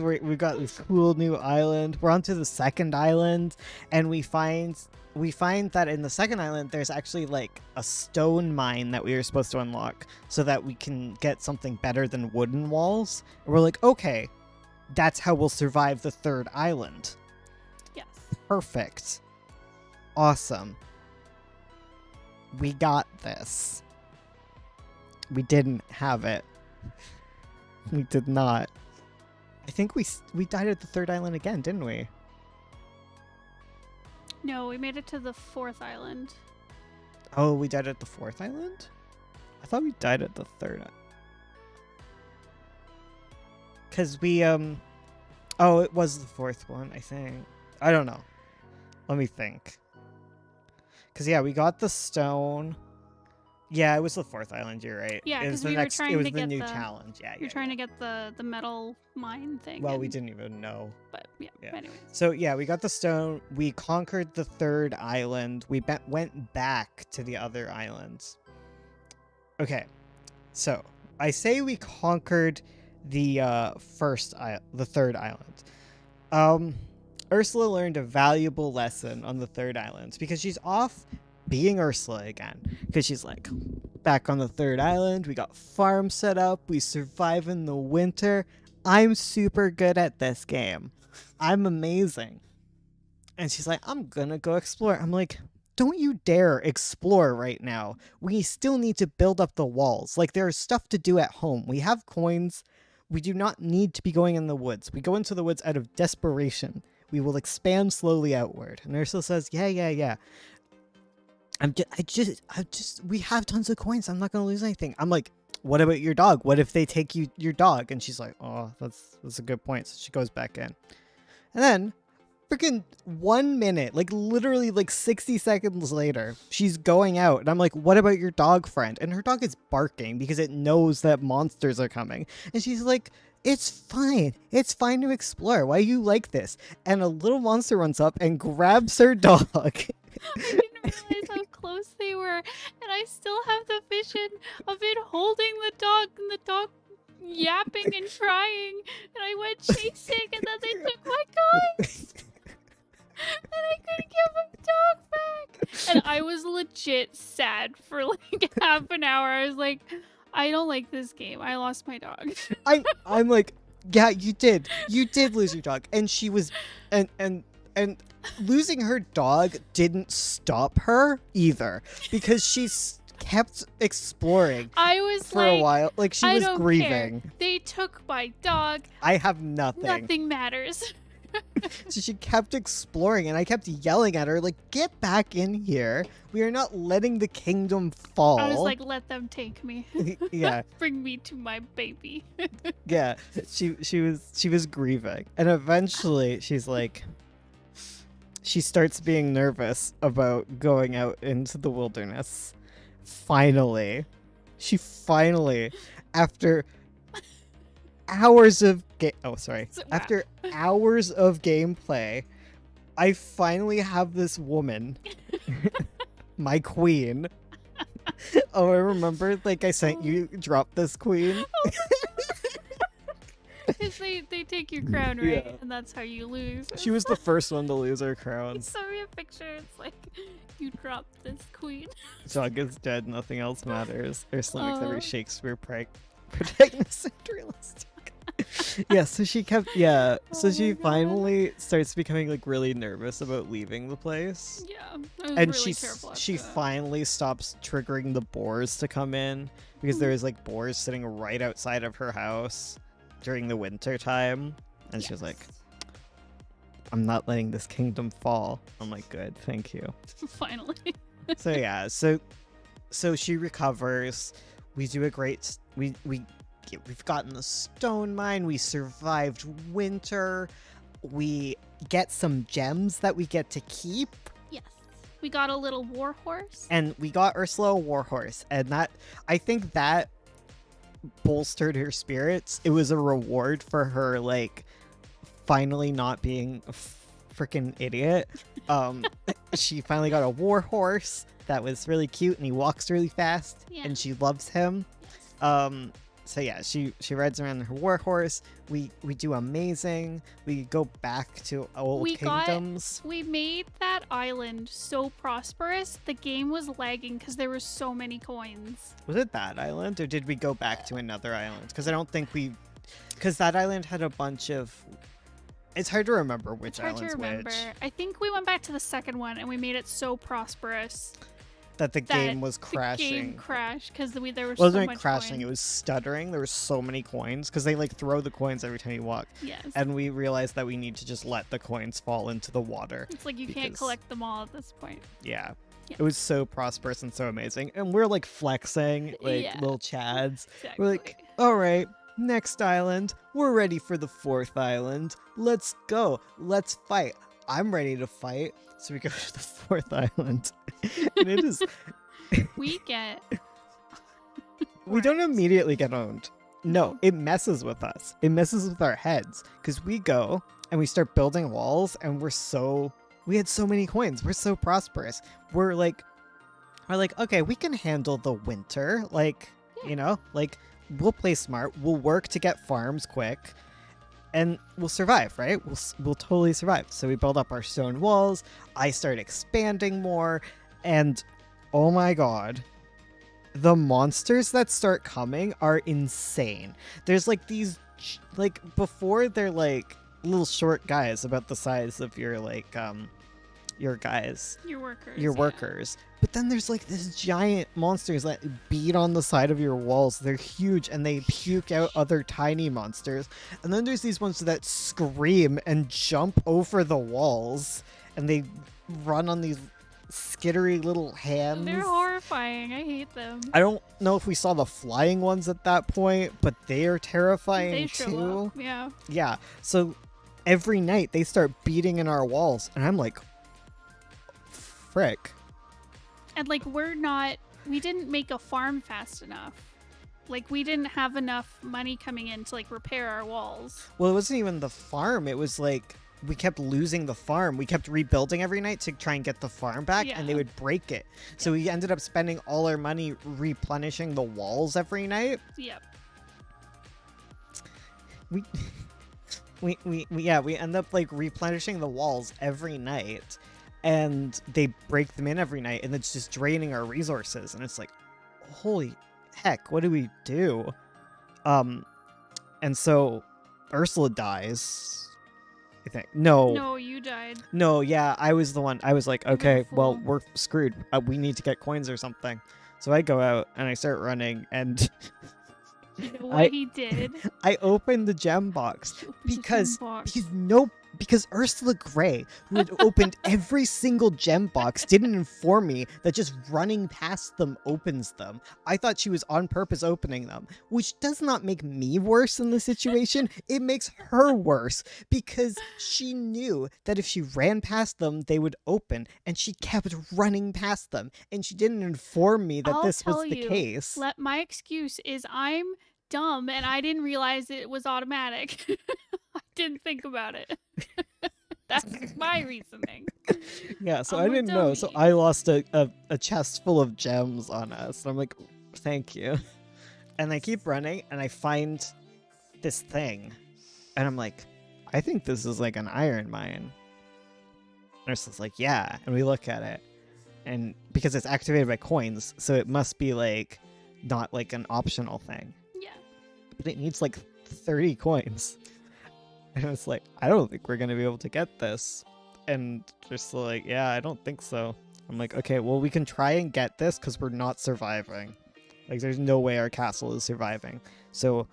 we got this cool new island. We're onto the second island, and we find that in the second island there's actually like a stone mine that we were supposed to unlock so that we can get something better than wooden walls. And we're like, okay, that's how we'll survive the third island. Yes. Perfect. Awesome. We got this. We didn't have it. We did not. I think we died at the third island again, didn't we? No, we made it to the fourth island. Oh, we died at the fourth island? I thought we died at the third. Cause we oh, it was the fourth one, I think. I don't know. Let me think. Cause yeah, we got the stone. Yeah, it was the fourth island. You're right. Yeah, it was 'cause the we were next. trying It was to the get new the- challenge. Yeah, You're trying to get the metal mine thing. Well, we and- didn't even know. But yeah. Yeah. Anyways. So yeah, we got the stone. We conquered the third island. We went back to the other islands. Okay, so I say we conquered the third island. Ursula learned a valuable lesson on the third island because she's off being Ursula again. Because she's like, back on the third island, we got farms set up. We survive in the winter. I'm super good at this game. I'm amazing. And she's like, I'm gonna go explore. I'm like, don't you dare explore right now. We still need to build up the walls. Like, there's stuff to do at home. We have coins. We do not need to be going in the woods. We go into the woods out of desperation. We will expand slowly outward. And Ursula says, yeah. We have tons of coins. I'm not gonna lose anything. I'm like, what about your dog? What if they take your dog? And she's like, oh, that's a good point. So she goes back in. And then, freaking 1 minute, like literally like 60 seconds later, she's going out. And I'm like, what about your dog friend? And her dog is barking because it knows that monsters are coming. And she's like, it's fine. It's fine to explore. Why do you like this? And a little monster runs up and grabs her dog. I didn't realize how close they were, and I still have the vision of it holding the dog and the dog yapping and crying, and I went chasing, and then they took my coins, and I couldn't get my dog back. And I was legit sad for like half an hour. I was like, I don't like this game. I lost my dog. I'm like, yeah, you did lose your dog. And she was, and losing her dog didn't stop her either, because kept exploring I was for like, a while. Like, she I was don't grieving. care. They took my dog. I have nothing. Nothing matters. So she kept exploring, and I kept yelling at her, like, get back in here. We are not letting the kingdom fall. I was like, let them take me. Yeah. Bring me to my baby. Yeah. She was grieving. And eventually she's like, she starts being nervous about going out into the wilderness. Finally, after hours of after hours of gameplay, I finally have this woman, my queen. Oh, I remember, like, I sent you, drop this queen. Because they take your crown, right? Yeah. And that's how you lose. She was the first one to lose her crown. You saw me a picture. It's like, you dropped this queen. Jug is dead, nothing else matters. Ursula makes every Oh. Shakespeare protagonist realistic. Yeah, so she kept, so Oh she my God. finally starts becoming, like, really nervous about leaving the place. Yeah. I was And really careful she after that. finally stops triggering the boars to come in, because there is, like, boars sitting right outside of her house during the winter time. And she was like, Yes. I'm not letting this kingdom fall. I'm like, good, thank you. Finally. So yeah, so she recovers. We do a great, we've gotten the stone mine. We survived winter. We get some gems that we get to keep. Yes. We got a little war horse. And we got Ursula a warhorse, and that, I think that bolstered her spirits. It was a reward for her, like, finally not being a freaking idiot. She finally got a warhorse that was really cute, and he walks really fast, Yeah. and she loves him. So yeah, she rides around her warhorse. We do amazing. We go back to old kingdoms. We made that island so prosperous, the game was lagging because there were so many coins. Was it that island, or did we go back to another island? Because I don't think because that island had a bunch of. It's hard to remember which It's hard to island's remember. which. I think we went back to the second one and we made it so prosperous That the that game was the crashing. game crashed because there was Well, it so wasn't much crashing. coin. It was stuttering. There were so many coins because they, like, throw the coins every time you walk. Yes. And we realized that we need to just let the coins fall into the water. It's like you can't because- collect them all at this point. Yeah. Yeah. It was so prosperous and so amazing. And we're, like, flexing like Yeah. little chads. Exactly. We're like, all right, next island. We're ready for the fourth island. Let's go. Let's fight. I'm ready to fight. So we go to the fourth island. And it is. we get We don't wrecked. immediately get owned. No, No. it messes with us. It messes with our heads. Because we go and we start building walls, and we had so many coins. We're so prosperous. We're like, okay, we can handle the winter. Like, you know, like, we'll play smart. We'll work to get farms quick, and we'll survive, right? We'll totally survive. So we build up our stone walls. I start expanding more, and oh my god, the monsters that start coming are insane. There's, like, these like before they're like little short guys about the size of your like your guys, Your workers. your yeah. workers. But then there's like this giant monsters that beat on the side of your walls. They're huge and they puke out other tiny monsters. And then there's these ones that scream and jump over the walls and they run on these skittery little hands. They're horrifying. I hate them. I don't know if we saw the flying ones at that point, but they are terrifying They show too. up. Yeah. Yeah. So every night they start beating in our walls and I'm like, frick. And like we didn't make a farm fast enough. Like we didn't have enough money coming in to like repair our walls. Well, it wasn't even the farm. It was like we kept losing the farm. We kept rebuilding every night to try and get the farm back, and they Yeah. would break it. So we ended up spending all our money replenishing the walls every night. Yep. We, we end up like replenishing the walls every night, and they break them in every night, and it's just draining our resources. And it's like, holy heck, what do we do? And so Ursula dies. I think No, you died. No, yeah, I was the one. I was like, okay, well, fool. we're screwed. We need to get coins or something. So I go out and I start running, and What he did. I opened the gem box because because Ursula Gray, who had opened every single gem box, didn't inform me that just running past them opens them. I thought she was on purpose opening them, which does not make me worse in the situation. It makes her worse because she knew that if she ran past them, they would open, and she kept running past them, and she didn't inform me that I'll this was tell the you, case. My excuse is I'm dumb and I didn't realize it was automatic. I didn't think about it. That's my reasoning. Yeah, so I'm I a didn't know. So dummy. I lost a chest full of gems on us. And I'm like, thank you. And I keep running and I find this thing. And I'm like, I think this is like an iron mine. And Ursula's like, yeah. And we look at it. And because it's activated by coins, so it must be like not like an optional thing. Yeah. But it needs like 30 coins. And it's like, I don't think we're going to be able to get this. And just like, yeah, I don't think so. I'm like, okay, well, we can try and get this because we're not surviving. Like, there's no way our castle is surviving. So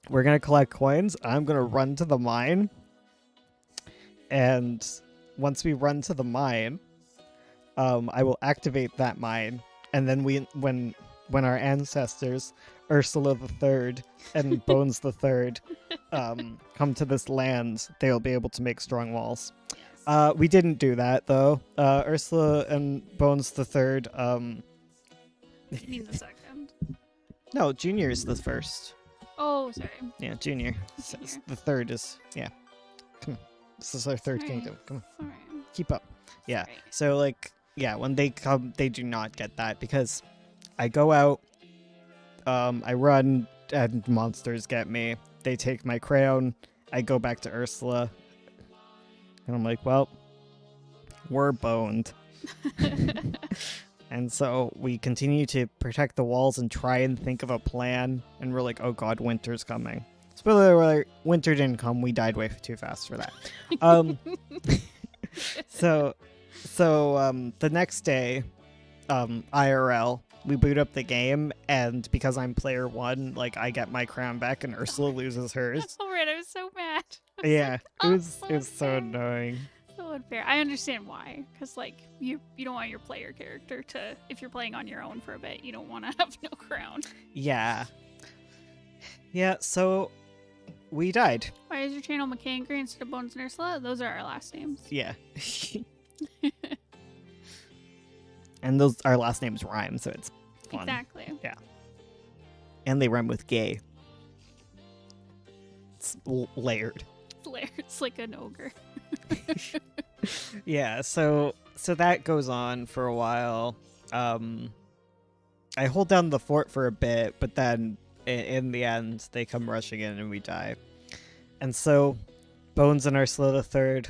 we're going to collect coins. I'm going to run to the mine. And once we run to the mine, I will activate that mine. And then when our ancestors, Ursula the Third and Bones the Third, come to this land, they'll be able to make strong walls. Yes. We didn't do that though. Ursula and Bones the Third. You mean the second? No, Junior is the first. Oh, sorry. Yeah, Junior. Junior. The third is Come on, this is our third Alright. kingdom. Come on, All right. keep up. Yeah. Right. So like, yeah, when they come, they do not get that because I go out, I run, and monsters get me. They take my crown. I go back to Ursula, and I'm like, well, we're boned. And so we continue to protect the walls and try and think of a plan. And we're like, oh god, winter's coming. Spoiler alert, winter didn't come. We died way too fast for that. So the next day, IRL, we boot up the game, and because I'm player one, like I get my crown back and Ursula loses hers. All right. I was so mad. I was Yeah, like, it was "Oh, it was so unfair." annoying. So unfair. I understand why, because like you don't want your player character to, if you're playing on your own for a bit, you don't want to have no crown. Yeah. Yeah, so we died. Why is your channel McCann Gray instead of Bones and Ursula? Those are our last names. Yeah. And those our last names rhyme, so it's fun. Exactly. And they rhyme with gay. It's layered. It's like an ogre. Yeah, so that goes on for a while. I hold down the fort for a bit, but then in the end they come rushing in and we die. And so Bones and Ursula the Third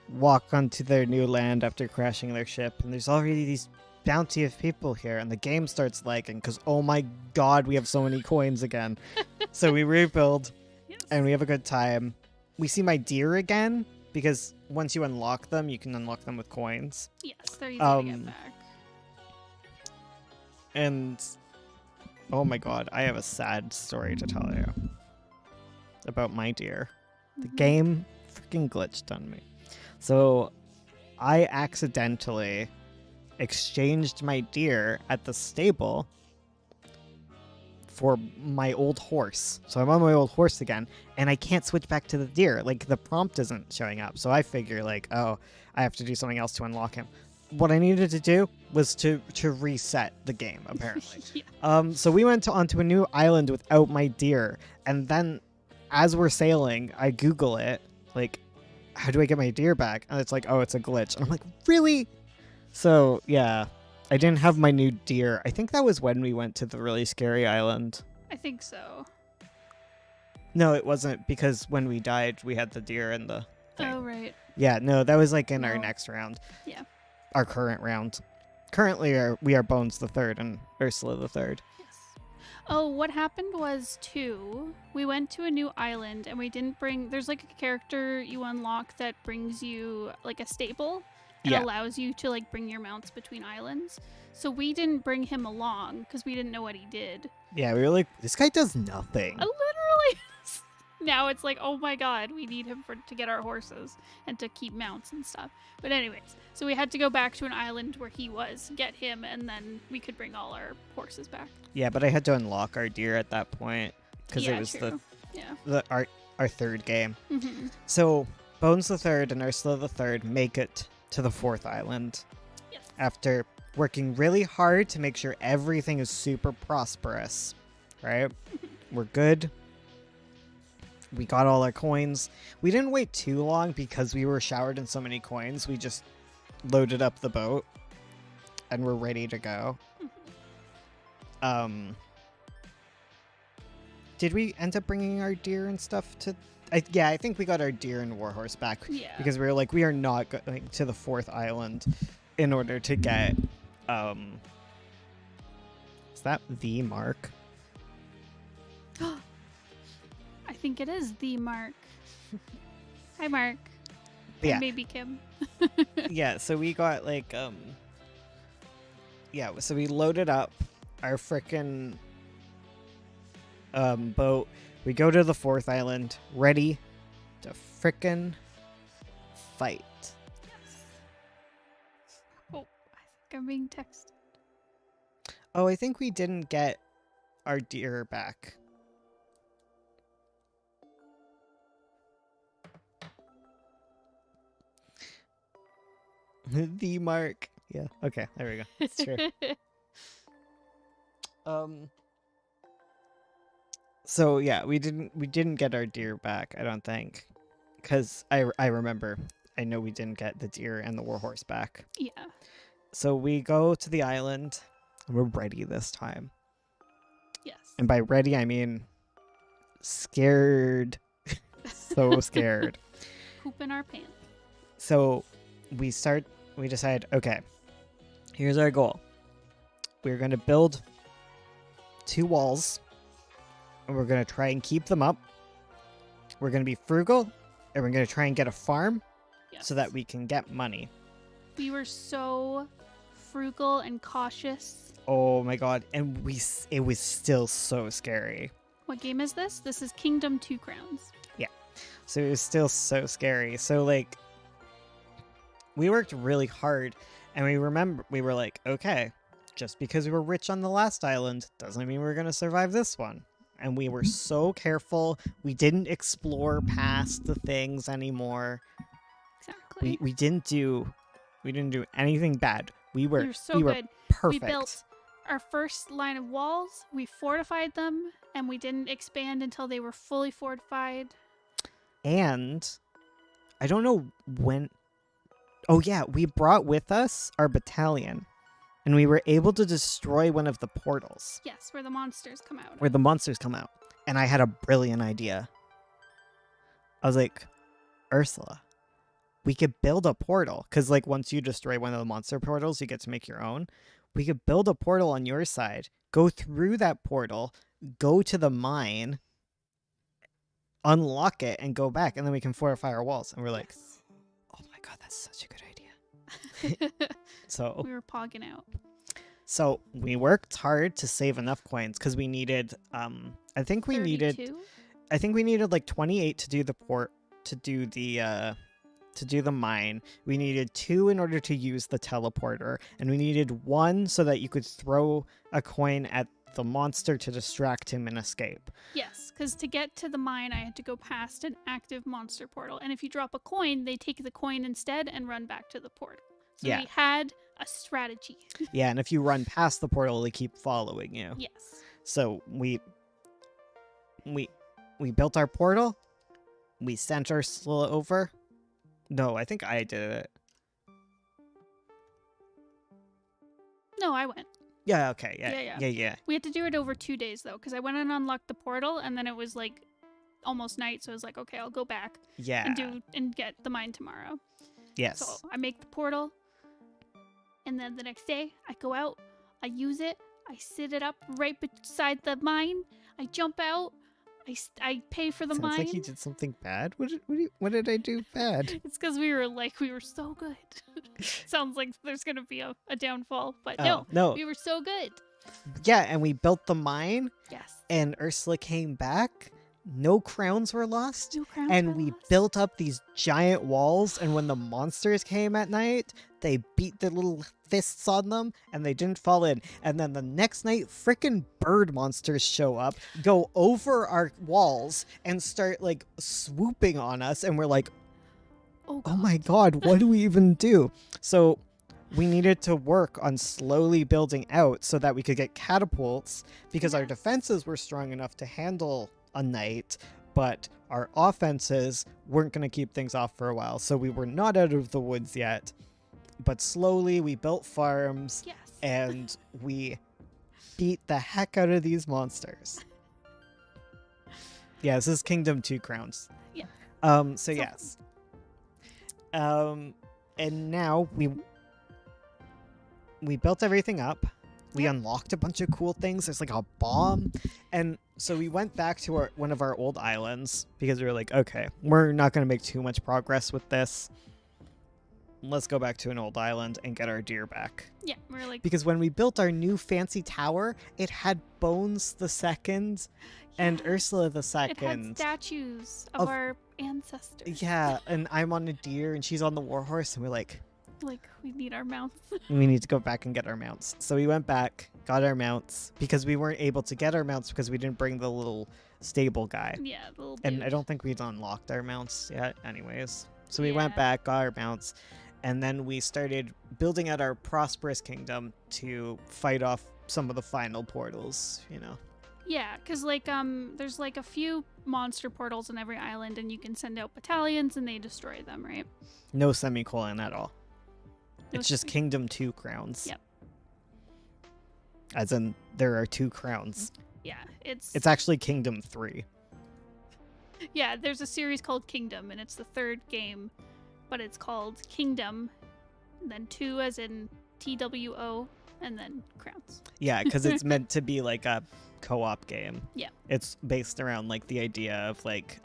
walk onto their new land after crashing their ship, and there's already these bounty of people here, and the game starts lagging because, oh my god, we have so many coins again. So we rebuild, Yes. and we have a good time. We see my deer again, because once you unlock them, you can unlock them with coins. Yes, they're easy to get Um, back. And, oh my god, I have a sad story to tell you about my deer. The Mhm. game freaking glitched on me. So I accidentally exchanged my deer at the stable for my old horse. So I'm on my old horse again, and I can't switch back to the deer. Like, the prompt isn't showing up. So I figure, like, oh, I have to do something else to unlock him. What I needed to do was to reset the game, apparently. Yeah. So we went onto a new island without my deer, and then as we're sailing, I Google it, like, how do I get my deer back? And it's like, oh, it's a glitch. And I'm like, really? So yeah, I didn't have my new deer. I think that was when we went to the really scary island. I think so. No, it wasn't, because when we died, we had the deer and the thing. Oh, right. Yeah, no, that was like in our No. next round. Yeah. Our current round. Currently, we are Bones the Third and Ursula the Third. Yes. Oh, what happened was, we went to a new island and we didn't bring. There's like a character you unlock that brings you like a stable and Yeah. allows you to like bring your mounts between islands. So we didn't bring him along because we didn't know what he did. Yeah, we were like, this guy does nothing. Literally. Now it's like, oh my god, we need him to get our horses and to keep mounts and stuff. But anyways, so we had to go back to an island where he was, get him, and then we could bring all our horses back. Yeah, but I had to unlock our deer at that point because Yeah, it was true. Yeah. our third game. Mm-hmm. So Bones the Third and Ursula the Third make it to the fourth island Yes. after working really hard to make sure everything is super prosperous. Right? We're good. We got all our coins. We didn't wait too long because we were showered in so many coins. We just loaded up the boat and we're ready to go. Did we end up bringing our deer and stuff to... I think we got our deer and warhorse back Yeah. because we were like, we are not going to the fourth island in order to get... Is that the mark? I think it is the Mark. Hi, Mark. Yeah. And maybe Kim. Yeah, so we got like so we loaded up our frickin' boat. We go to the fourth island, ready to frickin' fight. Yes. Oh, I think I'm being texted. Oh, I think we didn't get our deer back. The mark. Yeah. Okay. There we go. It's true. So yeah, we didn't get our deer back. I don't think, because I remember. I know we didn't get the deer and the warhorse back. Yeah. So we go to the island. And we're ready this time. Yes. And by ready, I mean scared. So scared. Poop in our pants. So we decide, okay, here's our goal. We're going to build 2 walls, and we're going to try and keep them up. We're going to be frugal, and we're going to try and get a farm Yes. so that we can get money. We were so frugal and cautious. Oh my god, and it was still so scary. What game is this? This is Kingdom 2 Crowns. So it was still so scary. So like, we worked really hard, and we were like, okay, just because we were rich on the last island doesn't mean we're gonna survive this one. And we were so careful. We didn't explore past the things anymore. Exactly. We didn't do anything bad. We were so good. perfect. We built our first line of walls, we fortified them, and we didn't expand until they were fully fortified. And I don't know when. Oh yeah, we brought with us our battalion, and we were able to destroy one of the portals Yes, where the monsters come out. where the monsters come out. And I had a brilliant idea. I was like, Ursula, we could build a portal, because like once you destroy one of the monster portals, you get to make your own. we could build a portal on your side, go through that portal, go to the mine, unlock it, and go back, and then we can fortify our walls. And we're like, Yes. oh my god, that's such a good idea. So We were pogging out. So we worked hard to save enough coins because we needed I think we needed 32? like 28 to do the mine. We needed 2 in order to use the teleporter, and we needed 1 so that you could throw a coin at the monster to distract him and escape. Yes, because to get to the mine, I had to go past an active monster portal. And if you drop a coin, they take the coin instead and run back to the portal. So Yeah. we had a strategy. Yeah, and if you run past the portal, they keep following you. Yes. So we built our portal. We sent Ursula over. No, I think I did it. No, I went. Yeah, okay. Yeah. Yeah. We had to do it over 2 days, though, because I went and unlocked the portal, and then it was like almost night. So I was like, okay, I'll go back Yeah. and get the mine tomorrow. Yes. So I make the portal, and then the next day I go out, I use it, I sit it up right beside the mine, I jump out, I pay for the Sounds mine. like you did something bad. What did I do bad? It's because we were so good. Sounds like there's gonna be a downfall, but Oh, no, no. we were so good. Yeah, and we built the mine, Yes. and Ursula came back. No crowns were lost. No crowns And were we lost. built up these giant walls, and when the monsters came at night, they beat their little fists on them, and they didn't fall in. And then the next night, frickin' bird monsters show up, go over our walls, and start, like, swooping on us, and we're like, Oh, oh my god, what do we even do? So we needed to work on slowly building out so that we could get catapults, because our Yes. defenses were strong enough to handle a night, but our offenses weren't going to keep things off for a while. So we were not out of the woods yet, but slowly we built farms Yes. and we beat the heck out of these monsters. Yeah, this is Kingdom 2 Crowns. Yeah. So So- yes. And now we built everything up. We Yep. unlocked a bunch of cool things. There's like a bomb. And so we went back to one of our old islands because we were like, okay, we're not going to make too much progress with this. Let's go back to an old island and get our deer back. Yeah, we were like, Because when we built our new fancy tower, it had Bones the Second and yes. Ursula the It had Second. statues of Of- our ancestors. Yeah, and I'm on a deer and she's on the warhorse, and we're like, Like, we need our mounts. we need to go back and get our mounts. So we went back, got our mounts, because we weren't able to get our mounts because we didn't bring the little stable guy. Yeah, the little And dude. I don't think we'd unlocked our mounts yet anyways. So we went Yeah. back, got our mounts, and then we started building out our prosperous kingdom to fight off some of the final portals, you know. Yeah, because, like, there's, like, a few monster portals in every island, and you can send out battalions, and they destroy them, right? No semicolon at all. No It's just semi- Kingdom 2 Crowns. Yep. As in, there are 2 crowns. Yeah, It's actually Kingdom 3. Yeah, there's a series called Kingdom, and it's the 3rd game, but it's called Kingdom, and then 2 as in TWO, and then Crowns. Yeah, because it's meant to be like a co-op game. Yeah. It's based around like the idea of like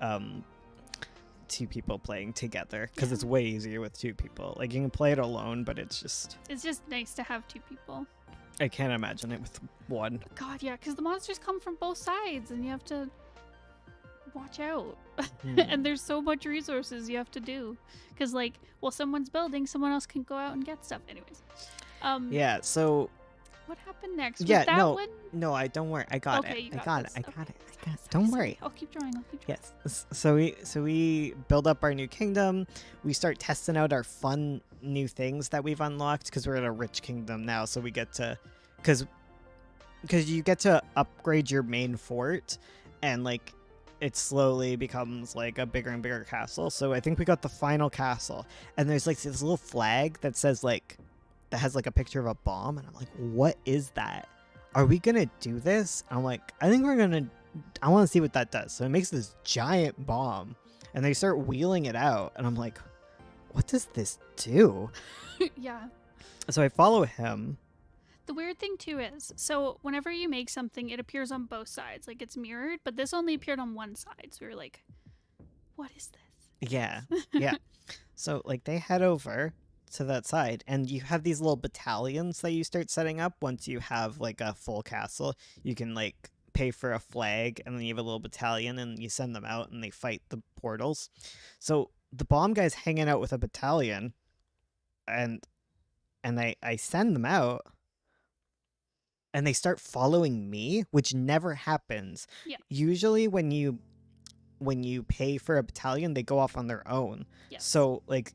2 people playing together because Yeah. it's way easier with 2 people. Like you can play it alone, but it's just It's just nice to have 2 people. I can't imagine it with 1. God, yeah, because the monsters come from both sides, and you have to watch out. Hmm. And there's so much resources you have to do. Because, like, while someone's building, someone else can go out and get stuff. Anyways. Yeah, so What happened next? Was Yeah, that no, one? no, I don't worry. I got Okay, it. you I got got this. it. I Okay. got it. I got it. Sorry, Don't sorry. worry. I'll keep drawing. Yes. So we build up our new kingdom. We start testing out our fun new things that we've unlocked because we're in a rich kingdom now. So we get to, because you get to upgrade your main fort, and like it slowly becomes like a bigger and bigger castle. So I think we got the final castle, and there's like this little flag that says like that has like a picture of a bomb, and I'm like, what is that? Are we gonna do this? I'm like, I think we're gonna. I want to see what that does. So it makes this giant bomb, and they start wheeling it out, and I'm like, what does this do? Yeah. So I follow him. The weird thing too is, so whenever you make something, it appears on both sides, like it's mirrored, but this only appeared on one side. So we were like, what is this? Yeah. Yeah. So like they head over to that side and you have these little battalions that you start setting up once you have like a full castle. You can like pay for a flag and then you have a little battalion and you send them out and they fight the portals. So the bomb guy's hanging out with a battalion and I send them out and they start following me, which never happens. Yeah. Usually when you pay for a battalion, they go off on their own. Yes. So like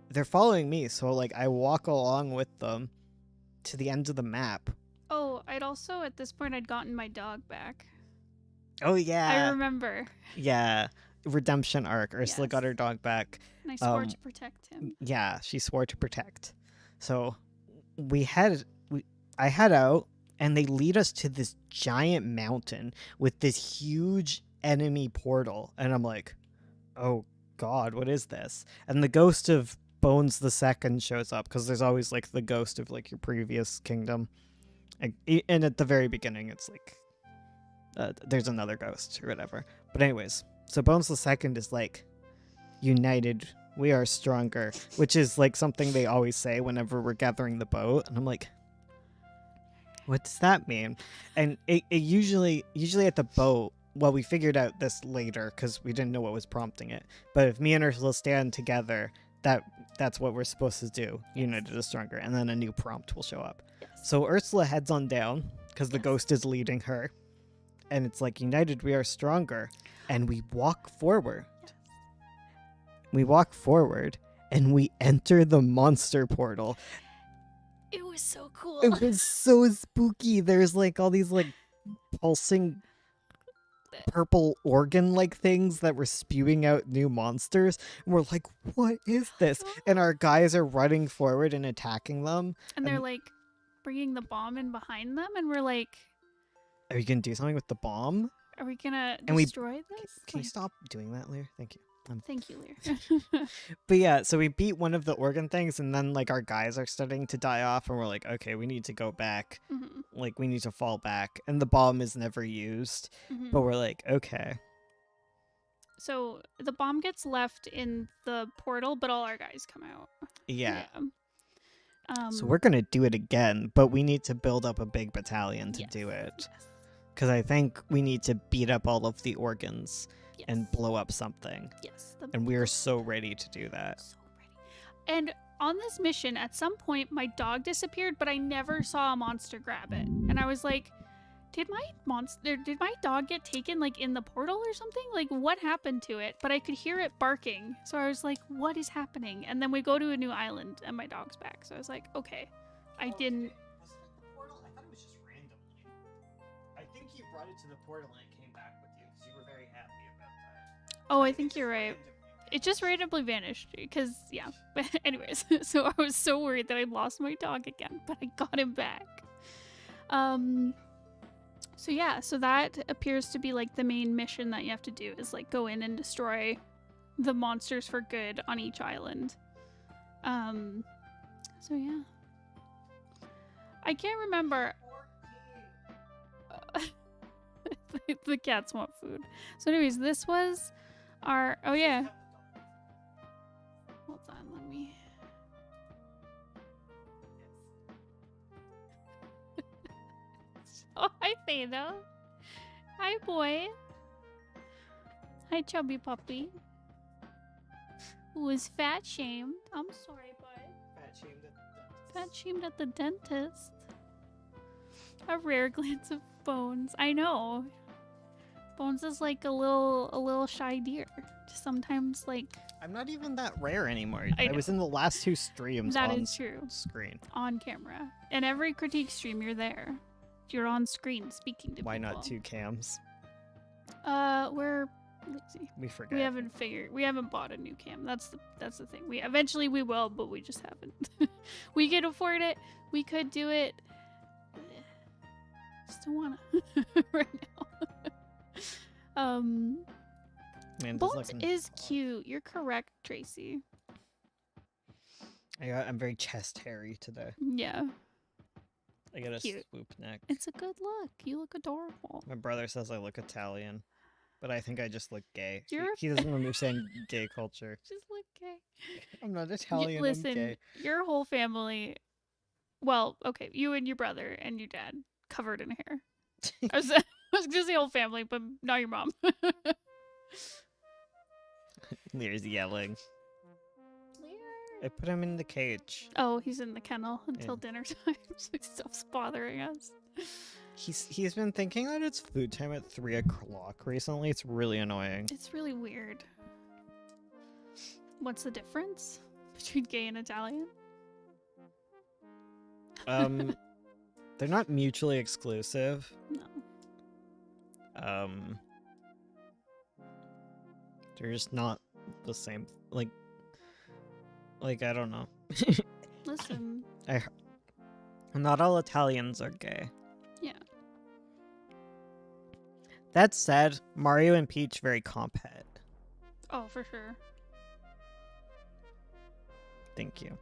they're following me, so like I walk along with them to the end of the map. Oh, I'd also at this point I'd gotten my dog back. Oh yeah. I remember. Yeah. Redemption arc. Ursula Yes. got her dog back. And I swore to protect him. Yeah, she swore to protect. So I head out and they lead us to this giant mountain with this huge enemy portal and I'm like, oh god, what is this? And the ghost of Bones the Second shows up because there's always like the ghost of like your previous kingdom, and at the very beginning it's like there's another ghost or whatever. But anyways, so Bones the Second is like, united we are stronger, which is like something they always say whenever we're gathering the boat, and I'm like, what does that mean? And it usually at the boat, well, we figured out this later because we didn't know what was prompting it. But if me and Ursula stand together, that's what we're supposed to do. United is stronger, and then a new prompt will show up. Yes. So Ursula heads on down because the Yes. ghost is leading her, and it's like, united we are stronger, and we walk forward. Yes. We walk forward, and we enter the monster portal. It was so cool. It was so spooky. There's like all these like pulsing purple organ like things that were spewing out new monsters, and we're like, what is this? And our guys are running forward and attacking them, And they're like bringing the bomb in behind them, and we're like, are you gonna do something with the bomb? are we gonna And we- destroy this? Can you Like, stop doing that, Lear? Thank you. Thank you, Lear. But yeah, so we beat one of the organ things, and then like our guys are starting to die off, and we're like, okay, we need to go back. Mhm, Like we need to fall back, and the bomb is never used. mhm. But we're like, okay. So the bomb gets left in the portal, but all our guys come out. Yeah. Yeah. So we're gonna do it again, but we need to build up a big battalion to Yes, do it. yes, Because I think we need to beat up all of the organs yes, and blow up something. yes. And we are so ready to do that. So ready. And on this mission, at some point, my dog disappeared, but I never saw a monster grab it. And I was like, did my dog get taken like in the portal or something? Like what happened to it? But I could hear it barking. So I was like, what is happening? And then we go to a new island and my dog's back. So I was like, okay. I didn't. Was it the portal? I thought it was just randomly. I think you brought it to the portal and it came back with you because you were very happy about that. Oh, I think you're right. It just randomly vanished because, yeah. But anyways, so I was so worried that I lost my dog again, but I got him back. So yeah, so that appears to be like the main mission that you have to do is like go in and destroy the monsters for good on each island. So yeah. I can't remember. The cats want food. So anyways, this was our, oh yeah. Hold on, let me. Oh, hi, Fado. Hi, boy. Hi, chubby puppy. Who was fat shamed. I'm sorry, bud. Fat shamed at the dentist. A rare glance of Bones. I know. Bones is like a little shy deer. Just sometimes like I'm not even that rare anymore. I I was in the last two streams that on is true. screen. On camera. And every critique stream you're there. You're on screen speaking to Why people. not 2 cams? We're lazy. We forget. We haven't bought a new cam. That's the thing. Eventually we will, but we just haven't. We could afford it. We could do it. Just don't wanna right now. Amanda's Bones looking- is cute. You're correct, Tracy. I'm very chest hairy today. Yeah. I got a Cute. swoop neck. It's a good look. You look adorable. My brother says I look Italian, but I think I just look gay. You're- He doesn't understand gay culture. Just look gay. I'm not Italian. I'm Listen, gay. your whole family. Well, okay, you and your brother and your dad covered in hair. I was gonna say whole family, but not your mom. Lear's yelling. I put him in the cage. Oh, he's in the kennel until Yeah. dinner time, so he stops bothering us. He's been thinking that it's food time at 3 o'clock recently. It's really annoying. It's really weird. What's the difference between gay and Italian? They're not mutually exclusive. No. They're just not the same. Like I don't know. Listen, Not all Italians are gay. Yeah. That said, Mario and Peach very comp-het. oh, for sure. Thank you.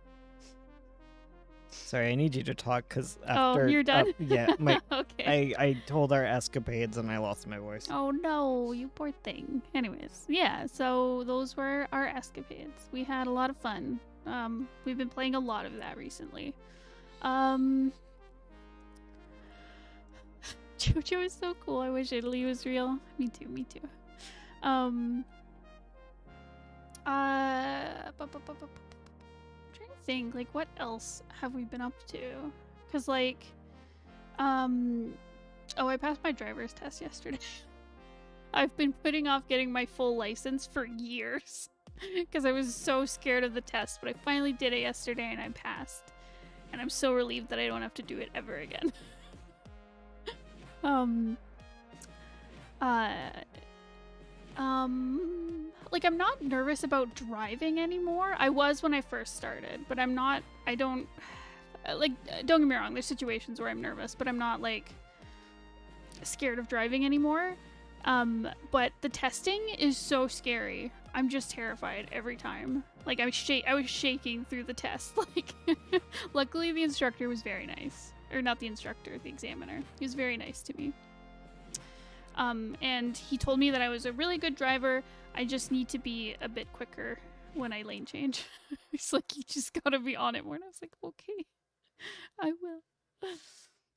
Sorry, I need you to talk because after. Oh, you're done? Yeah, Okay. I told our escapades and I lost my voice. Oh no, you poor thing. Anyways, yeah, so those were our escapades. We had a lot of fun. We've been playing a lot of that recently. JoJo is so cool. I wish Italy was real. Me too, me too. I'm trying to think, like, what else have we been up to? Because, like, oh, I passed my driver's test yesterday. I've been putting off getting my full license for years because I was so scared of the test, but I finally did it yesterday and I passed. And I'm so relieved that I don't have to do it ever again. Like, I'm not nervous about driving anymore. I was when I first started, but I'm not, don't get me wrong, there's situations where I'm nervous, but I'm not, like, scared of driving anymore. But the testing is so scary. I'm just terrified every time. Like, I was shaking through the test. Like, luckily the instructor was very nice. Or not the instructor, the examiner. He was very nice to me. And he told me that I was a really good driver. I just need to be a bit quicker when I lane change. He's like, you just gotta be on it more. And I was like, okay, I will.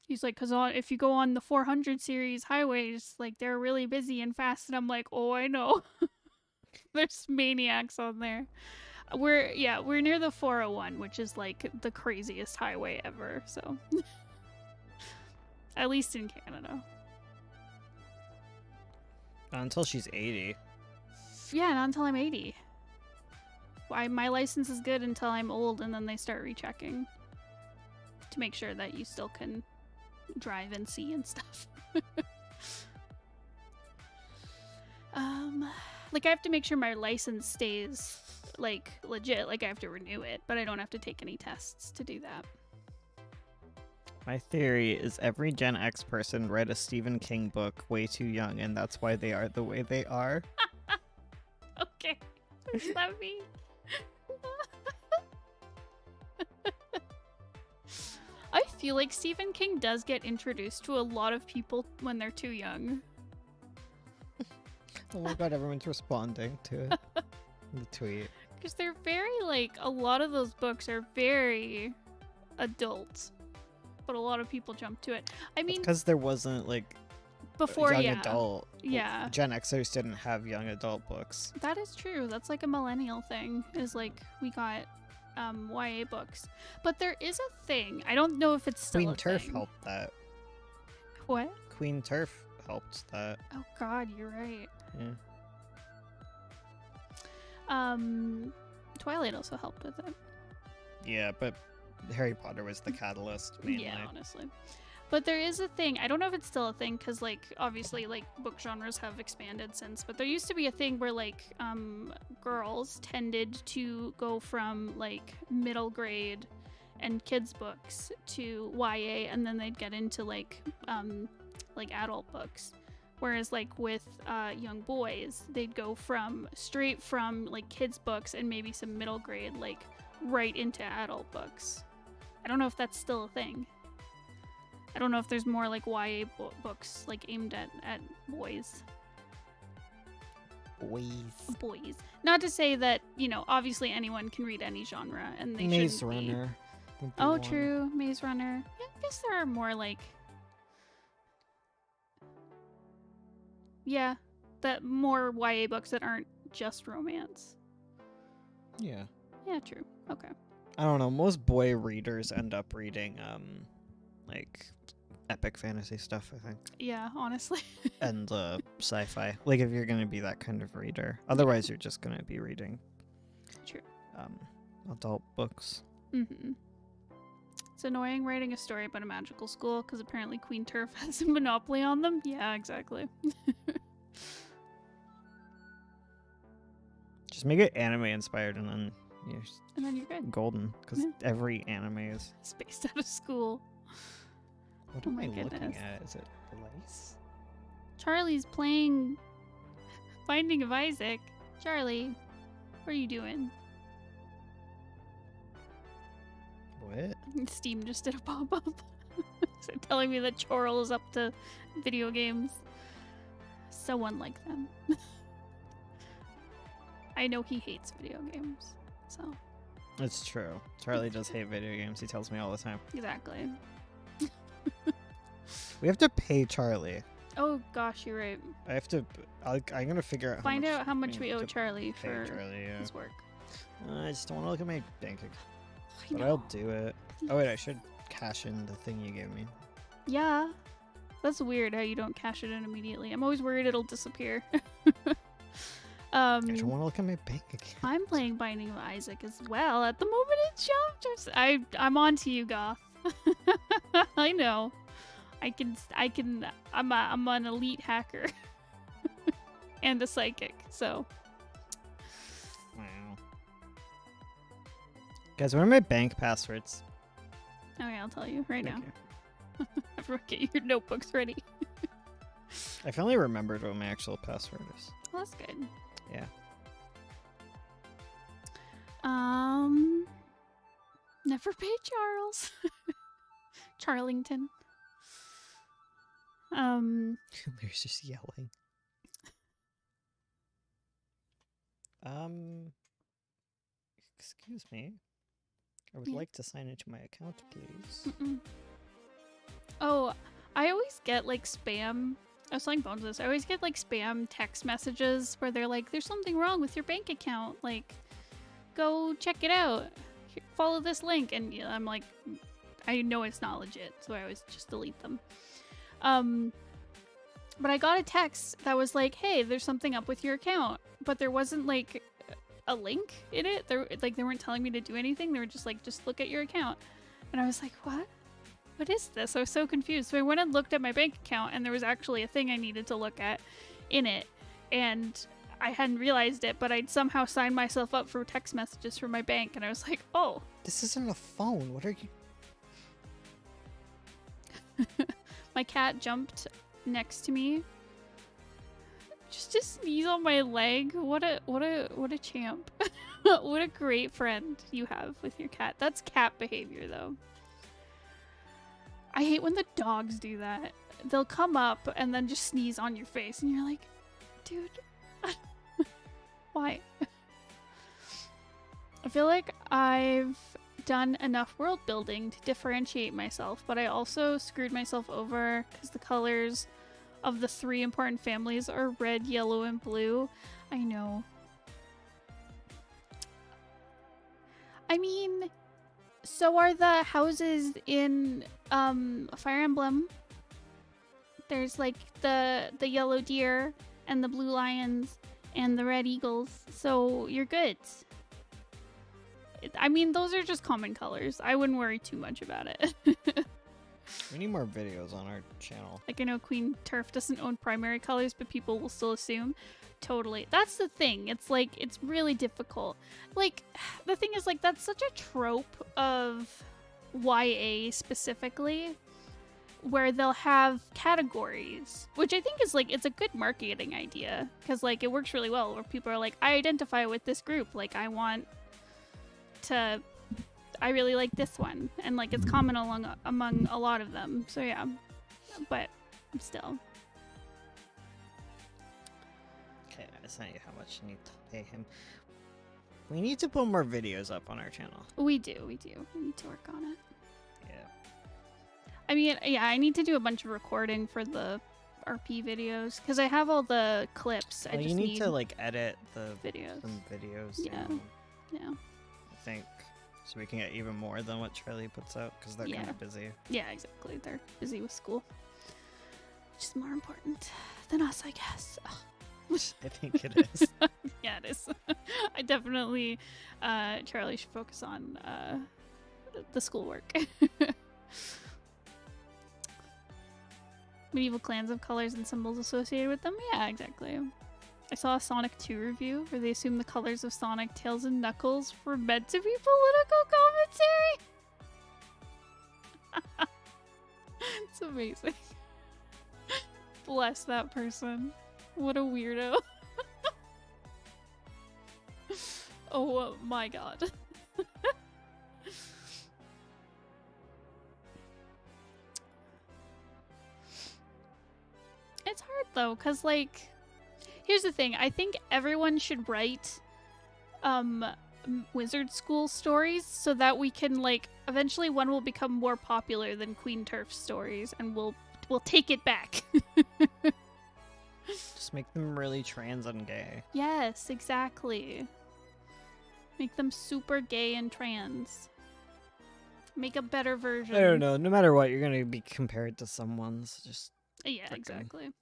He's like, because if you go on the 400 series highways, like, they're really busy and fast. And I'm like, oh, I know. There's maniacs on there. We're near the 401, which is, like, the craziest highway ever. So, at least in Canada. Not until she's 80. Yeah, not until I'm 80. My license is good until I'm old, and then they start rechecking to make sure that you still can drive and see and stuff. Like, I have to make sure my license stays, like, legit. Like, I have to renew it, but I don't have to take any tests to do that. My theory is every Gen X person read a Stephen King book way too young, and that's why they are the way they are. Okay. What does that mean? I feel like Stephen King does get introduced to a lot of people when they're too young. Oh my god, everyone's responding to it. The tweet. Because they're very, like, a lot of those books are very adult. But a lot of people jump to it. I mean, Because there wasn't, like, before, young yeah. adult. Yeah. Gen Xers didn't have young adult books. That is true. That's, like, a millennial thing. Is, like, we got YA books. But there is a thing. I don't know if it's still Queen a Turf thing. helped that. What? Queen Turf helped that. Oh, God, you're right. Yeah. Twilight also helped with it. Yeah, but Harry Potter was the catalyst mainly. Yeah, honestly. But there is a thing. I don't know if it's still a thing because, like, obviously, like, book genres have expanded since. But there used to be a thing where, like, girls tended to go from, like, middle grade and kids books to YA, and then they'd get into, like adult books. Whereas, like, with young boys, they'd go straight from, like, kids books and maybe some middle grade, like, right into adult books. I don't know if that's still a thing. I don't know if there's more like YA books like aimed at boys. Boys. Not to say that, you know, obviously anyone can read any genre and they Maze shouldn't be. Runner. would be Oh, one. true. Maze Runner. Yeah, I guess there are more like. Yeah, that more YA books that aren't just romance. Yeah. Yeah, true. Okay. I don't know. Most boy readers end up reading like epic fantasy stuff, I think, Yeah, honestly. and sci-fi. Like if you're gonna be that kind of reader, otherwise you're just gonna be reading True. adult books. Mm-hmm. It's annoying writing a story about a magical school because apparently Queen Turf has a monopoly on them. Yeah, exactly. Just make it anime inspired, and then you're And then you're good. golden. Because Yeah. every anime is. It's based out of school. What Oh am my I looking goodness. at? Is it Blaze? Charlie's playing Binding of Isaac. Charlie, what are you doing? What? Steam just did a pop-up. So telling me that Chorl is up to video games. So unlike them. I know he hates video games. So, It's true. Charlie does hate video games. He tells me all the time. exactly. We have to pay Charlie. Oh gosh, you're right. I have to. I'm gonna figure out. Find out how much we owe to Charlie pay for Charlie. Yeah. his work. I just don't want to look at my bank account. I But know. I'll do it. Oh wait, I should cash in the thing you gave me. Yeah. That's weird how you don't cash it in immediately. I'm always worried it'll disappear. I don't want to look at my bank account. I'm playing Binding of Isaac as well. At the moment it jumped. I'm on to you, Goth. I know. I'm an elite hacker. And a psychic, so. Wow. Guys, what are my bank passwords? Okay, I'll tell you right now. Thank you. Everyone get your notebooks ready. I finally remembered what my actual password is. Well, that's good. Yeah. Never pay Charles. Charlington. There's just yelling. Excuse me. I would Yeah. like to sign into my account, please. Mm-mm. Oh, I always get like spam. I was telling Bones this. I always get like spam text messages where they're like, "There's something wrong with your bank account. Like, go check it out. Here, follow this link." And you know, I'm like, I know it's not legit, so I always just delete them. But I got a text that was like, "Hey, there's something up with your account," but there wasn't like a link in it. They weren't telling me to do anything. They were just like, "Just look at your account," and I was like, "What? What is this?" I was so confused. So I went and looked at my bank account, and there was actually a thing I needed to look at in it, and I hadn't realized it, but I'd somehow signed myself up for text messages from my bank, and I was like, "Oh." This isn't a phone. What are you? My cat jumped next to me just to sneeze on my leg. What a champ. What a great friend you have with your cat. That's cat behavior though. I hate when the dogs do that. They'll come up and then just sneeze on your face and you're like, dude, why? I feel like I've done enough world building to differentiate myself, but I also screwed myself over because the colors of the 3 important families are red, yellow, and blue. I know. I mean, so are the houses in Fire Emblem. There's like the yellow deer and the blue lions and the red eagles, so you're good. I mean, those are just common colors. I wouldn't worry too much about it. We need more videos on our channel. Like, I know Queen Turf doesn't own primary colors, but people will still assume. Totally. That's the thing. It's like, it's really difficult. Like, the thing is, like, that's such a trope of YA specifically, where they'll have categories, which I think is like, it's a good marketing idea, because like it works really well where people are like, I identify with this group, like I want to I really like this one, and like it's common among a lot of them. So yeah, but still. Okay, I sent you how much you need to pay him. We need to put more videos up on our channel. We do. We need to work on it. Yeah. I mean, yeah, I need to do a bunch of recording for the RP videos because I have all the clips. I Well, just you need to like edit the videos. some videos. Yeah. down, Yeah. I think so we can get even more than what Charlie puts out because they're kind Yeah. of busy. Yeah, exactly. They're busy with school, which is more important than us, I guess. Ugh. I think it is. Yeah, it is. I definitely, Charlie should focus on the schoolwork. Medieval clans have colors and symbols associated with them. Yeah, exactly. I saw a Sonic 2 review where they assume the colors of Sonic, Tails, and Knuckles were meant to be political commentary. It's amazing. Bless that person. What a weirdo. Oh my god. It's hard though, because like, here's the thing. I think everyone should write wizard school stories so that we can like eventually one will become more popular than Queen Turf's stories and we'll take it back. Just make them really trans and gay. Yes, exactly. Make them super gay and trans. Make a better version. I don't know. No matter what, you're gonna be compared to someone's. Just Yeah, frickin'. exactly.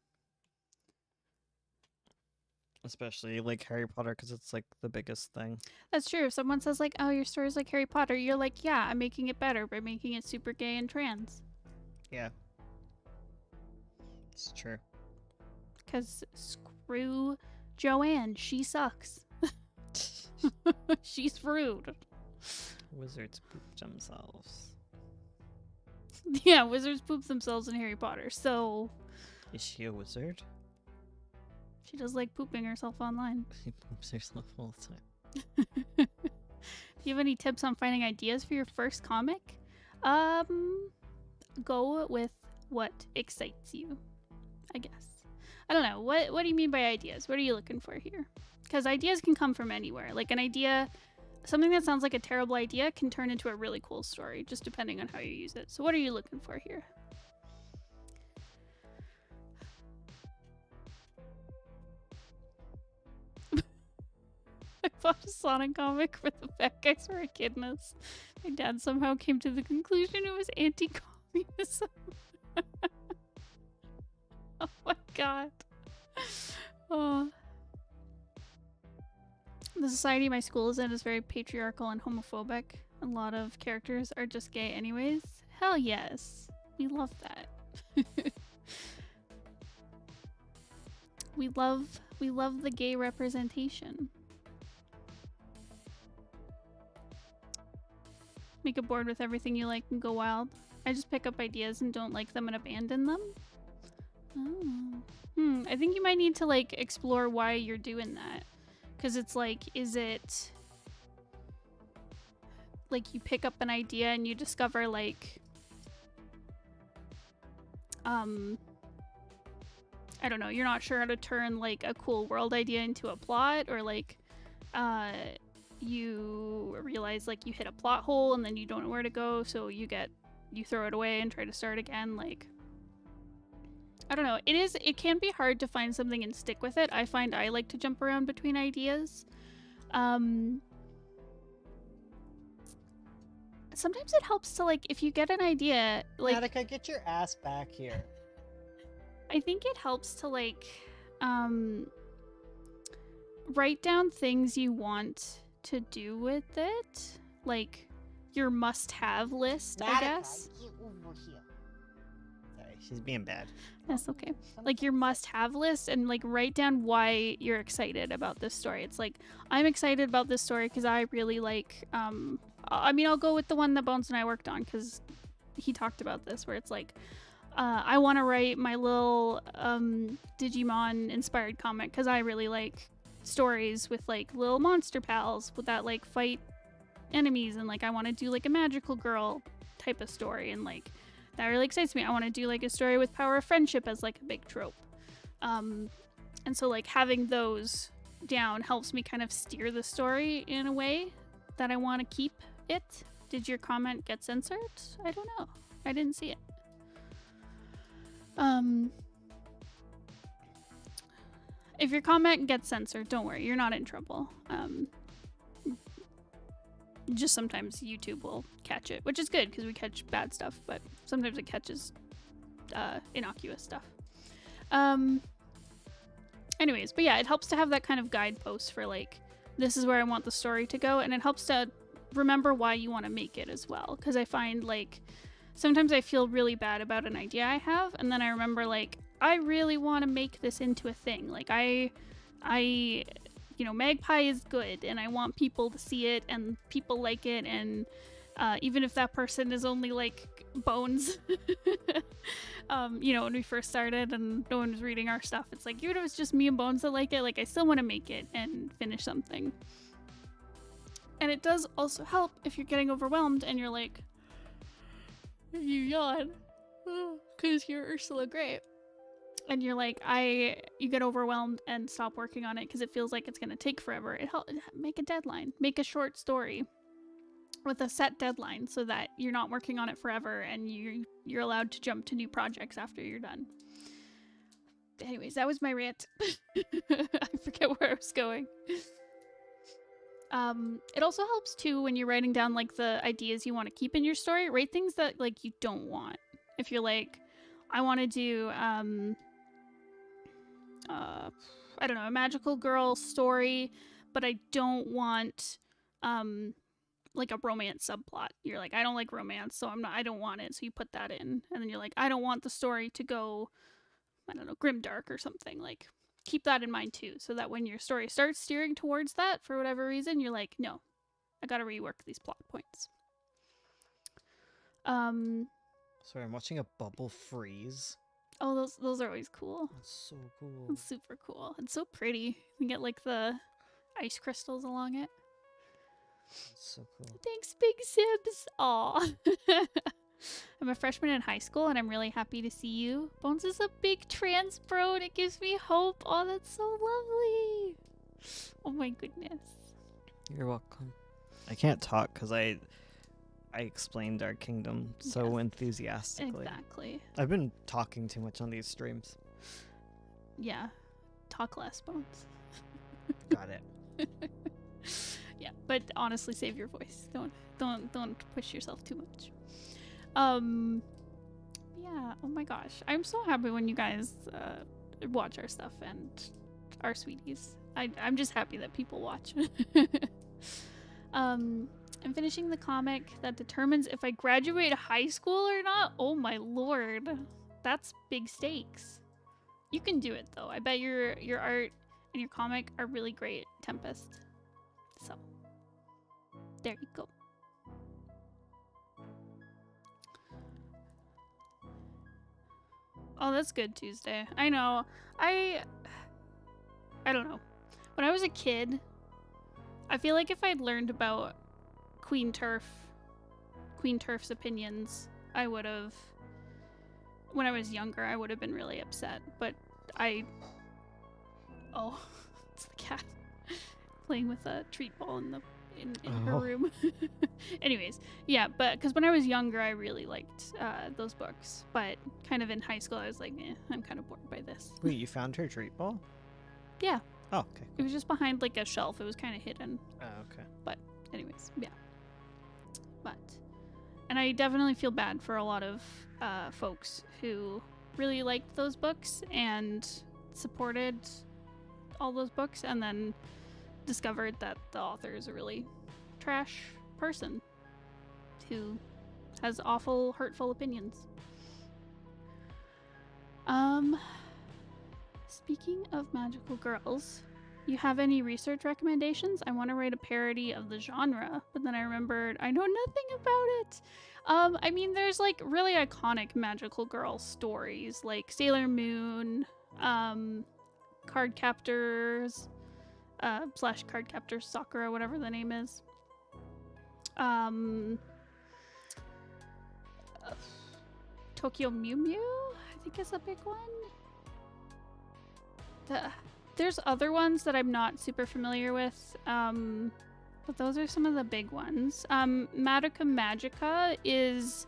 especially like Harry Potter because it's like the biggest thing. That's true. If someone says like, "Oh, your story's like Harry Potter," you're like, "Yeah, I'm making it better by making it super gay and trans." Yeah, it's true. Cause screw Joanne, she sucks. She's rude. Wizards poop themselves. Yeah, wizards poop themselves in Harry Potter, so Is she a wizard? she does like pooping herself online. She poops herself all the time. Do you have any tips on finding ideas for your first comic? Go with what excites you, I guess. I don't know. What do you mean by ideas? What are you looking for here? Because ideas can come from anywhere. Like an idea, something that sounds like a terrible idea can turn into a really cool story, just depending on how you use it. So what are you looking for here? I bought a Sonic comic for the fat guys for echidnas. My dad somehow came to the conclusion it was anti-communism. Oh my god. Oh. The society my school is in is very patriarchal and homophobic. A lot of characters are just gay anyways. Hell yes. We love that. We love the gay representation. Make a board with everything you like and go wild. I just pick up ideas and don't like them and abandon them. Oh. I think you might need to like explore why you're doing that. Because it's like, is it like you pick up an idea and you discover like I don't know, you're not sure how to turn like a cool world idea into a plot, or like you realize like you hit a plot hole and then you don't know where to go, so you throw it away and try to start again. Like, I don't know, it can be hard to find something and stick with it. I find I like to jump around between ideas. Sometimes it helps to like, if you get an idea, like Attica, get your ass back here. I think it helps to like write down things you want to do with it, like your must-have list, I guess. Get over here. Sorry, she's being bad. That's okay. Like your must-have list, and like write down why you're excited about this story. It's like, I'm excited about this story because I really like I mean, I'll go with the one that Bones and I worked on because he talked about this, where it's like, I want to write my little Digimon inspired comic because I really like stories with like little monster pals with that like fight enemies, and like I want to do like a magical girl type of story, and like that really excites me. I want to do like a story with power of friendship as like a big trope. And so like having those down helps me kind of steer the story in a way that I want to keep it. Did your comment get censored? I don't know. I didn't see it. If your comment gets censored, don't worry, you're not in trouble. Just sometimes YouTube will catch it, which is good because we catch bad stuff, but sometimes it catches innocuous stuff. Anyways, but yeah, it helps to have that kind of guidepost for like, this is where I want the story to go, and it helps to remember why you want to make it as well. Because I find like sometimes I feel really bad about an idea I have, and then I remember like I really want to make this into a thing. Like I you know, Magpie is good, and I want people to see it, and people like it, and even if that person is only like Bones, you know, when we first started and no one was reading our stuff, it's like, even if it's just me and Bones that like it, like I still want to make it and finish something. And it does also help if you're getting overwhelmed and you're like, you yawn because you're Ursula Grey, and you're like, you get overwhelmed and stop working on it because it feels like it's gonna take forever. It helps. Make a deadline, make a short story with a set deadline so that you're not working on it forever, and you're allowed to jump to new projects after you're done. Anyways, that was my rant. I forget where I was going. It also helps too when you're writing down like the ideas you want to keep in your story. Write things that like you don't want. If you're like, I want to do I don't know, a magical girl story, but I don't want like a romance subplot. You're like, I don't like romance, so I don't want it. So you put that in, and then you're like, I don't want the story to go, I don't know, grimdark or something. Like, keep that in mind too, so that when your story starts steering towards that for whatever reason, you're like, no, I gotta rework these plot points. Sorry, I'm watching a bubble freeze. Oh, those are always cool. That's so cool. It's super cool. It's so pretty. You get like the ice crystals along it. That's so cool. Thanks, Big Sibs. Aw. I'm a freshman in high school, and I'm really happy to see you. Bones is a big trans bro, and it gives me hope. Oh, that's so lovely. Oh my goodness. You're welcome. I can't talk because I explained our kingdom so Yes. enthusiastically. Exactly. I've been talking too much on these streams. Yeah. Talk less, Bones. Got it. Yeah, but honestly, save your voice. Don't push yourself too much. Yeah. Oh my gosh, I'm so happy when you guys watch our stuff and our sweeties. I'm just happy that people watch. I'm finishing the comic that determines if I graduate high school or not. Oh my lord, that's big stakes. You can do it though. I bet your art and your comic are really great, Tempest. So there you go. Oh, that's good, Tuesday. I know. I don't know. When I was a kid, I feel like if I'd learned about Queen Turf's opinions, I would have, when I was younger, I would have been really upset. But oh, it's the cat playing with a treat ball in her room. Anyways, yeah, but because when I was younger, I really liked those books. But kind of in high school, I was like, I'm kind of bored by this. Wait, you found her treat ball? Yeah. Oh, okay. It was just behind like a shelf. It was kind of hidden. Oh, okay. But anyways, yeah. And I definitely feel bad for a lot of folks who really liked those books and supported all those books, and then discovered that the author is a really trash person who has awful, hurtful opinions. Speaking of magical girls, you have any research recommendations? I want to write a parody of the genre, but then I remembered I know nothing about it. I mean, there's like really iconic magical girl stories like Sailor Moon, Card Captors, / Card Captors Sakura, whatever the name is. Um, Tokyo Mew Mew, I think is a big one. There's other ones that I'm not super familiar with, but those are some of the big ones. Madoka Magica is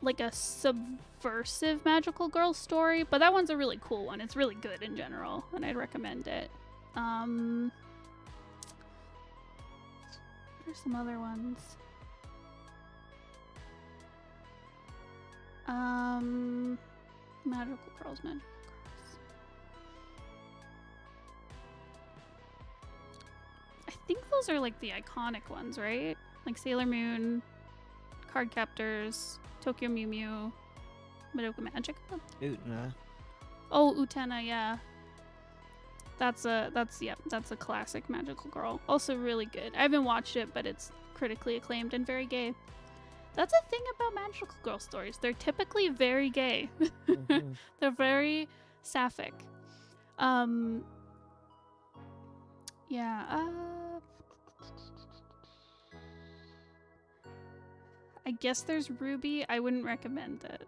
like a subversive magical girl story, but that one's a really cool one. It's really good in general, and I'd recommend it. What are some other ones? Magical girls. I think those are like the iconic ones, right? Like Sailor Moon, Card Captors, Tokyo Mew Mew, Madoka Magica. Utena. Oh, Utena, yeah. That's a classic magical girl. Also really good. I haven't watched it, but it's critically acclaimed and very gay. That's a thing about magical girl stories. They're typically very gay. Mhm. They're very sapphic. Yeah. I guess there's Ruby. I wouldn't recommend it.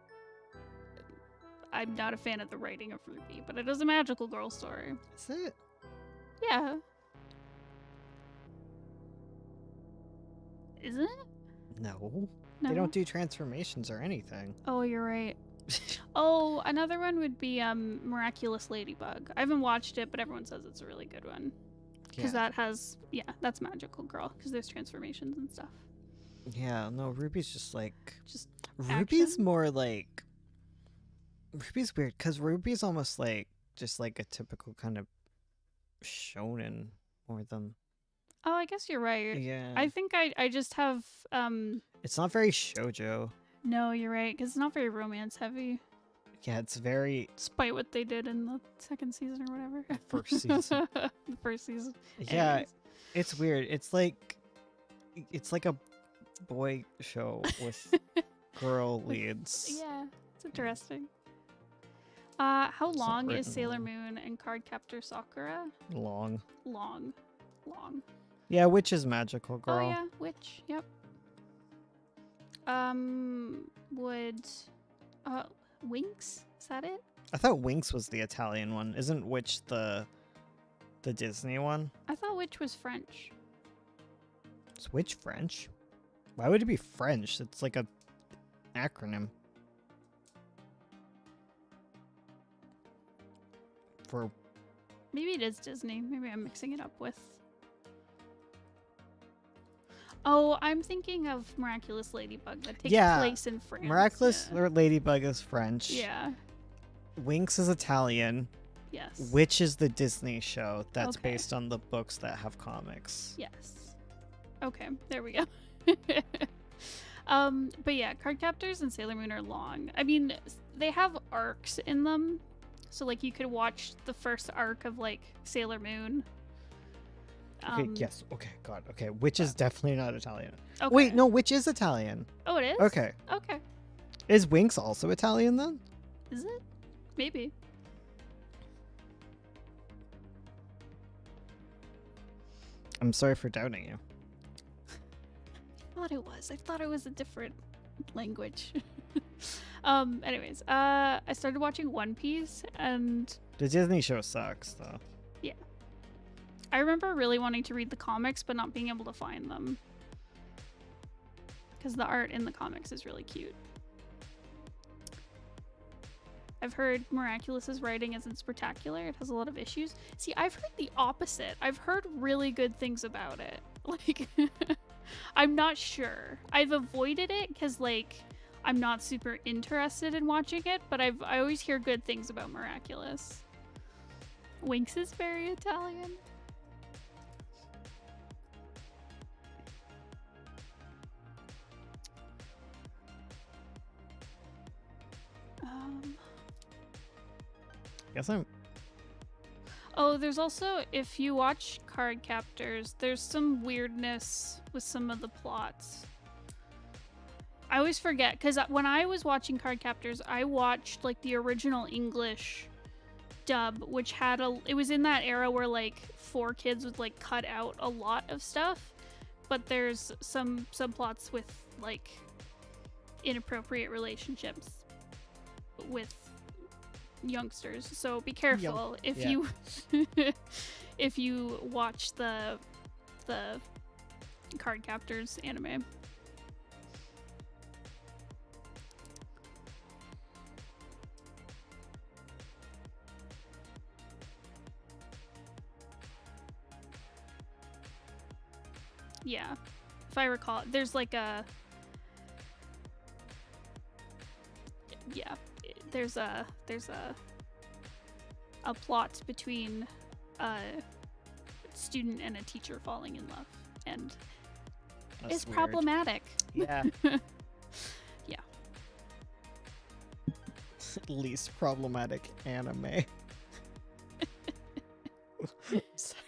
I'm not a fan of the writing of Ruby, but it is a magical girl story. Is it? Yeah. Isn't it? No. No. They don't do transformations or anything. Oh, you're right. Oh, another one would be Miraculous Ladybug. I haven't watched it, but everyone says it's a really good one. Because that's magical girl. Because there's transformations and stuff. Yeah, no, Ruby's just like... Just Ruby's action? more like... Ruby's weird, because Ruby's almost like, just like a typical kind of shonen more than... Oh, I guess you're right. Yeah. I think I just have It's not very shoujo. no, you're right, because it's not very romance heavy, Yeah, it's very... despite what they did in the second season or whatever. First season. The first season. Yeah, Anyways. it's weird. It's like a boy show with girl leads. Yeah, it's interesting. How not long is written Sailor well. Moon and Cardcaptor Sakura? Long. Long. Yeah, which is magical girl. Oh yeah, witch. Yep. Would Winx? Is that it? I thought Winx was the Italian one. Isn't Witch the Disney one? I thought witch was French. Is Witch French? Why would it be French? It's like a acronym for... Maybe it is Disney. Maybe I'm mixing it up with. Oh, I'm thinking of Miraculous Ladybug that takes Yeah, place in France. Miraculous Yeah. or Ladybug is French. Yeah. Winx is Italian. Yes. Witch is the Disney show that's Okay. based on the books that have comics. Yes. Okay, there we go. But yeah, Cardcaptors and Sailor Moon are long. I mean, they have arcs in them. So like you could watch the first arc of like Sailor Moon. Okay, yes. Okay, God. Okay, Witch is definitely not Italian. Okay. Wait, no, Witch is Italian. Oh, it is? Okay. Okay. Is Winx also Italian then? Is it? Maybe. I'm sorry for doubting you. I thought it was a different language. Anyways, I started watching One Piece and The Disney show sucks, though. I remember really wanting to read the comics but not being able to find them. Because the art in the comics is really cute. I've heard Miraculous's writing isn't spectacular. It has a lot of issues. See, I've heard the opposite. I've heard really good things about it. Like, I'm not sure. I've avoided it because, like, I'm not super interested in watching it, but I always hear good things about Miraculous. Winx is very Italian. Guess I'm... Oh, there's also, if you watch Card Captors, there's some weirdness with some of the plots. I always forget, because when I was watching Card Captors, I watched, like, the original English dub, which had it was in that era where, like, 4Kids would, like, cut out a lot of stuff. but there's some subplots with like inappropriate relationships with youngsters. So be careful if yeah. you if you watch the Card Captors anime. Yeah, if I recall, there's like a there's a plot between a student and a teacher falling in love, and That's it's weird. problematic. Yeah. Yeah. Least problematic anime. Sorry.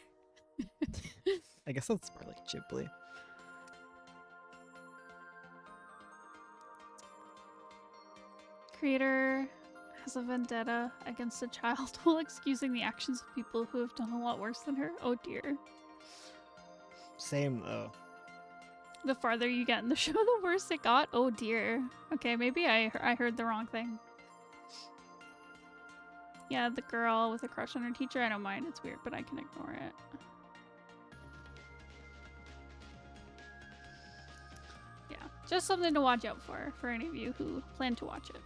I guess that's more like Ghibli. Creator has a vendetta against a child while excusing the actions of people who have done a lot worse than her. Oh dear. Same though. The farther you get in the show, the worse it got. Oh dear. Okay, maybe I heard the wrong thing. Yeah, the girl with a crush on her teacher. I don't mind. It's weird, but I can ignore it. Yeah, just something to watch out for any of you who plan to watch it.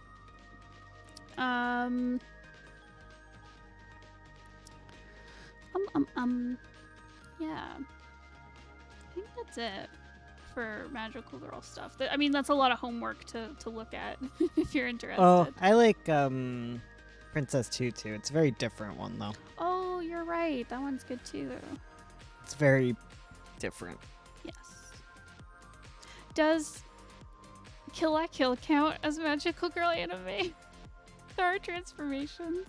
Yeah. I think that's it for magical girl stuff. I mean, that's a lot of homework to look at if you're interested. Oh, I like Princess Tutu. It's a very different one though. Oh, you're right. That one's good too. It's very different. Yes. Does Kill la Kill count as magical girl anime? There are transformations.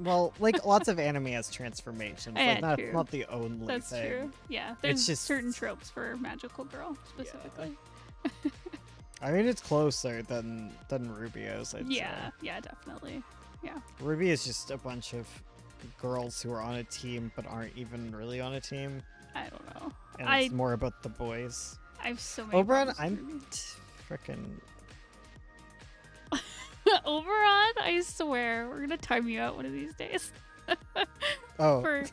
Well, like lots of anime has transformations. Yeah, Like true. not the only That's thing. true. Yeah, there's just- certain tropes for magical girl specifically. I mean, it's closer than Rubio's. I'd Yeah, say. yeah, definitely. Ruby is just a bunch of girls who are on a team but aren't even really on a team, I don't know. and I it's more about the boys. I have so many. Oberon, problems with I'm Ruby. freaking. Oberon, I swear, we're gonna time you out one of these days. Oh, For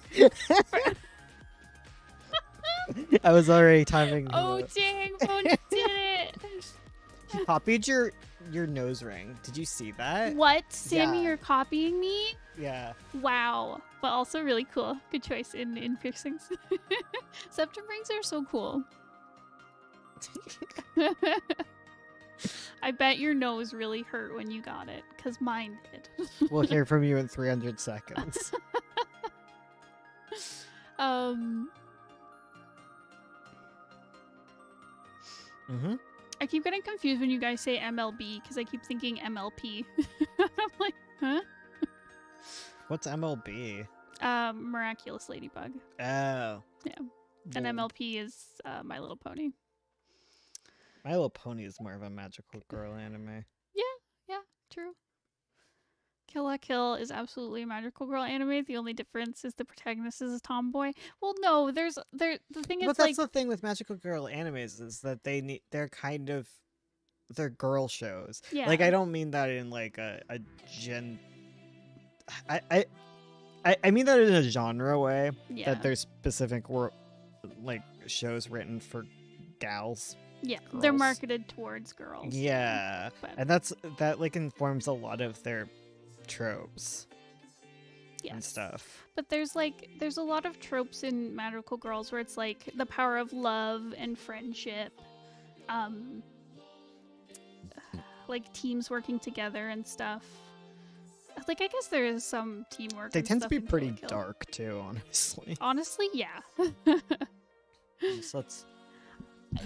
I was already timing. oh dang, Bone did it. He copied your nose ring. Did you see that? What, Sammy? Yeah. You're copying me? Yeah. Wow, but also really cool. Good choice in piercings. Septum rings are so cool. I bet your nose really hurt when you got it, because mine did. We'll hear from you in 300 seconds. Mm-hmm. I keep getting confused when you guys say MLB, because I keep thinking MLP. I'm like, huh? What's MLB? Miraculous Ladybug. Oh. Yeah. And Well, MLP is My Little Pony. My Little Pony is more of a magical girl anime. True. Kill la Kill is absolutely a magical girl anime. The only difference is the protagonist is a tomboy. Well, no, the thing is But like that's the thing with magical girl animes is that they're kind of they're girl shows. yeah. Like I don't mean that in like a gen. I mean that in a genre way. yeah. That there's specific like shows written for gals. Yeah, they're girls. marketed towards girls. Yeah, But and that like informs a lot of their tropes and yes. stuff. But there's a lot of tropes in magical girls where it's like the power of love and friendship, like teams working together and stuff. Like I guess there is some teamwork. They and tend to stuff be in Kill pretty la Kill. dark too, honestly. Honestly, yeah. So it's,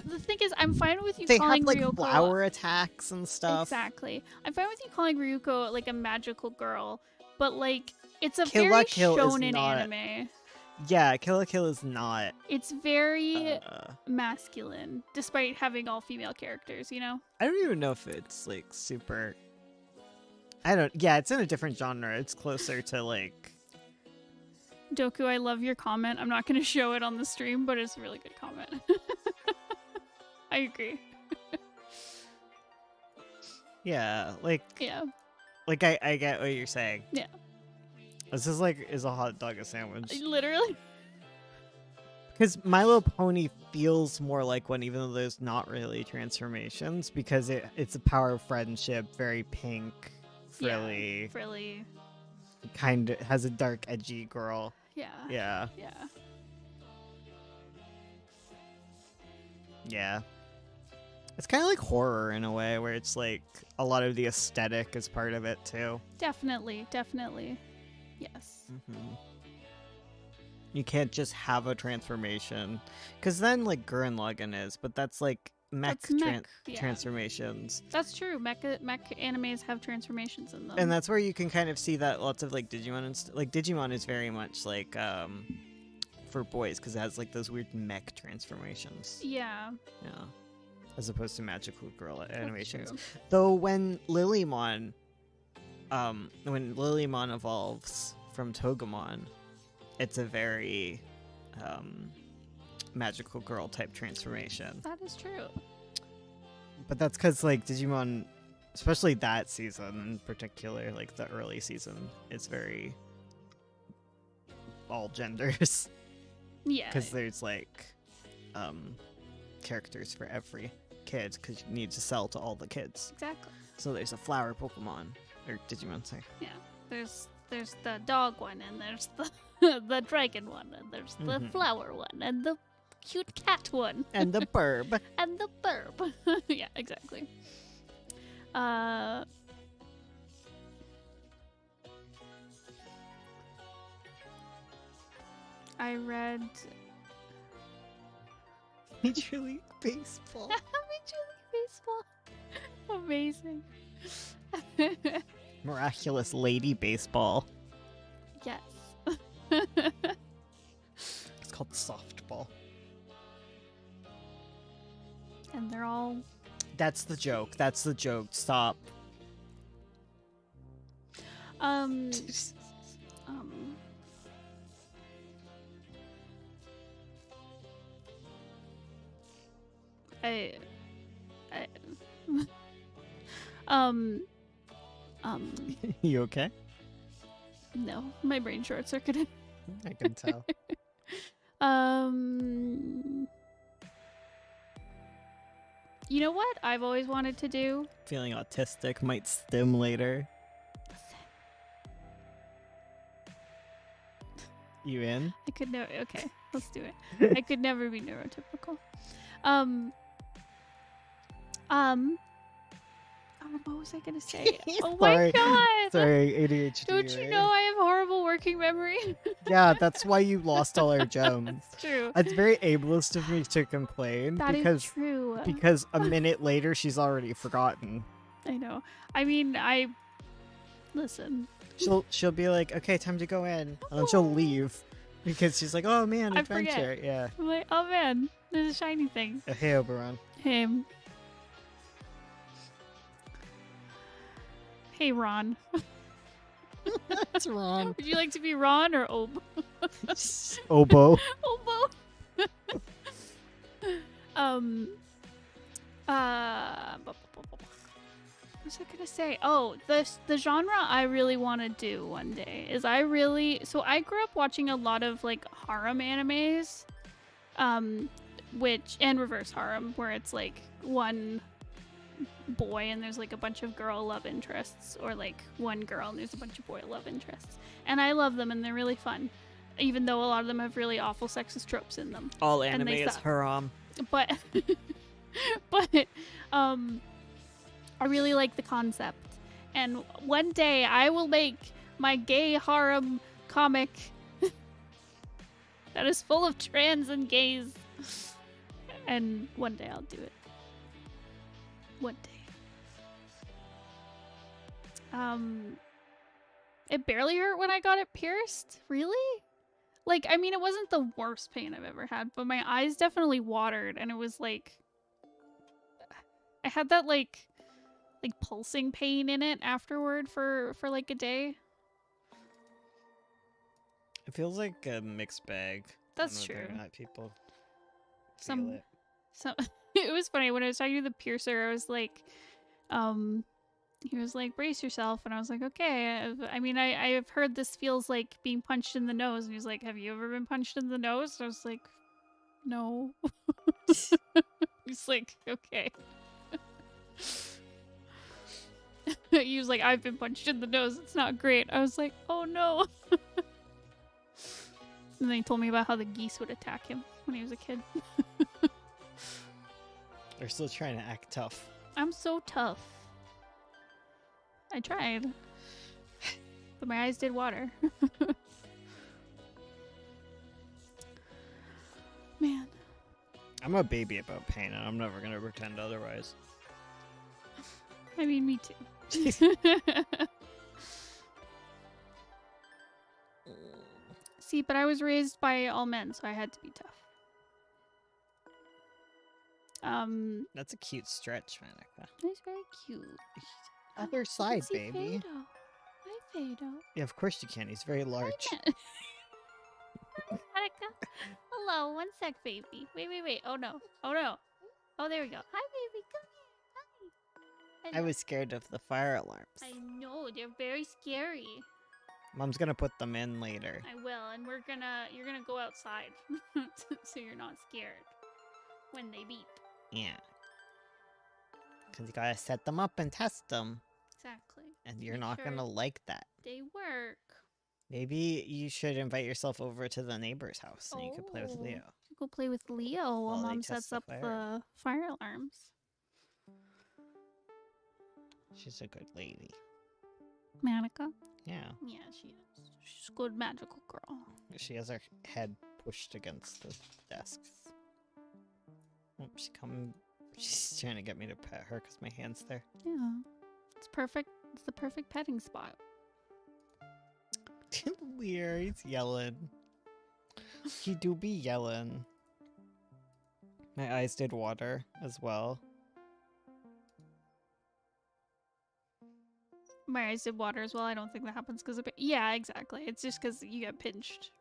The thing is, I'm fine with you they calling have like Ryuko flower attacks and stuff. Exactly. I'm fine with you calling Ryuko like a magical girl, but like it's a Kill very la Kill is shonen not- anime. Yeah, Kill la Kill is not. It's very Uh, masculine, despite having all female characters. You know? I don't even know if it's like super. Yeah, it's in a different genre. It's closer to like Doku, I love your comment. I'm not going to show it on the stream, but it's a really good comment. I agree. Yeah, Yeah. like I get what you're saying. Yeah. This is like, is a hot dog a sandwich? Literally. Because My Little Pony feels more like one, even though there's not really transformations, because it's a power of friendship, very pink, frilly, Yeah, frilly. kind of has a dark, edgy girl. Yeah. Yeah, Yeah. yeah. It's kind of like horror in a way, where it's like a lot of the aesthetic is part of it too. Definitely. Definitely. Yes. Mm-hmm. You can't just have a transformation, because then like Gurren Lagann is, but that's like mech, That's mech, yeah. transformations. That's true. Mech animes have transformations in them. And that's where you can kind of see that lots of like Digimon like Digimon is very much like for boys, because it has like those weird mech transformations. Yeah. Yeah. As opposed to magical girl animations. True. Though when Lilymon evolves from Togemon, it's a very magical girl type transformation. That is true. But that's because like Digimon, especially that season in particular, like the early season, it's very all genders. Yeah. Because there's like characters for every kid, because you need to sell to all the kids. Exactly. So there's a flower Pokemon, or Digimon, sorry. Yeah. There's the dog one, and there's the the dragon one, and there's the flower one, and the cute cat one, And the burb. and the burb. Yeah, exactly. I read Major League Baseball. Major League Baseball. Amazing. Miraculous Lady Baseball. Yes. It's called softball. And they're all That's the joke. That's the joke. Stop. um I You okay? no, my brain short circuited. I can tell. You know what I've always wanted to do? Feeling autistic might stim later. You in? I could never. Okay, let's do it. I could never be neurotypical. What was I gonna say? Oh my Sorry. god! Sorry, ADHD. Don't you right? know I have horrible working memory? Yeah, that's why you lost all our gems. That's true. It's very ableist of me to complain That is because true. because a minute later she's already forgotten. I know. I mean, listen. She'll be like, okay, time to go in, and then she'll leave because she's like, oh man, I forget. adventure. Yeah. I'm like, oh man, there's a shiny thing. Hey, Oberon. Him. Hey, Ron. That's wrong. Would you like to be Ron or Ob? Oboe. Obo. What was I gonna say? Oh, the genre I really want to do one day is I grew up watching a lot of like harem animes, which and reverse harem where it's like one boy and there's like a bunch of girl love interests, or like one girl and there's a bunch of boy love interests, and I love them and they're really fun, even though a lot of them have really awful sexist tropes in them. All And anime they is suck. harem. But I really like the concept, and one day I will make my gay harem comic that is full of trans and gays, and one day I'll do it. One day. It barely hurt when I got it pierced. Really? Like, I mean, it wasn't the worst pain I've ever had, but my eyes definitely watered, and it was like, I had that like pulsing pain in it afterward for like a day. It feels like a mixed bag. That's whether or true. not people Some feel it. So it was funny when I was talking to the piercer. I was like, he was like, brace yourself, and I was like, okay. I mean, I've heard this feels like being punched in the nose, and he's like, have you ever been punched in the nose? And I was like, no. He's like, okay. He was like, I've been punched in the nose. It's not great. I was like, oh no. And then he told me about how the geese would attack him when he was a kid. They're still trying to act tough. I'm so tough. I tried. But my eyes did water. Man. I'm a baby about pain, and I'm never gonna pretend otherwise. I mean, me too. See, but I was raised by all men, so I had to be tough. That's a cute stretch, Manica. That's very cute. Other I side, can see baby. Fado. Hi, Fado. Yeah, of course you can. He's very large. Monica. Hello, one sec, baby. Wait. Oh no. Oh, there we go. Hi, baby. Come here. Hi. I was scared of the fire alarms. I know, they're very scary. Mom's gonna put them in later. I will, and you're gonna go outside so you're not scared when they beep. Yeah. Because you gotta set them up and test them. Exactly. And you're Make not sure gonna like that. they work. Maybe you should invite yourself over to the neighbor's house and you could play with Oh. Leo. Go play with Leo while While they Mom test sets the up fire. the fire alarms. She's a good lady. Manica? Yeah. Yeah, she is. She's a good magical girl. She has her head pushed against the desk. Oh, she's trying to get me to pet her because my hand's there. Yeah. It's perfect. It's the perfect petting spot. Lear, he's yelling. He do be yelling. My eyes did water as well. My eyes did water as well. I don't think that happens because of it. Yeah, exactly. It's just because you get pinched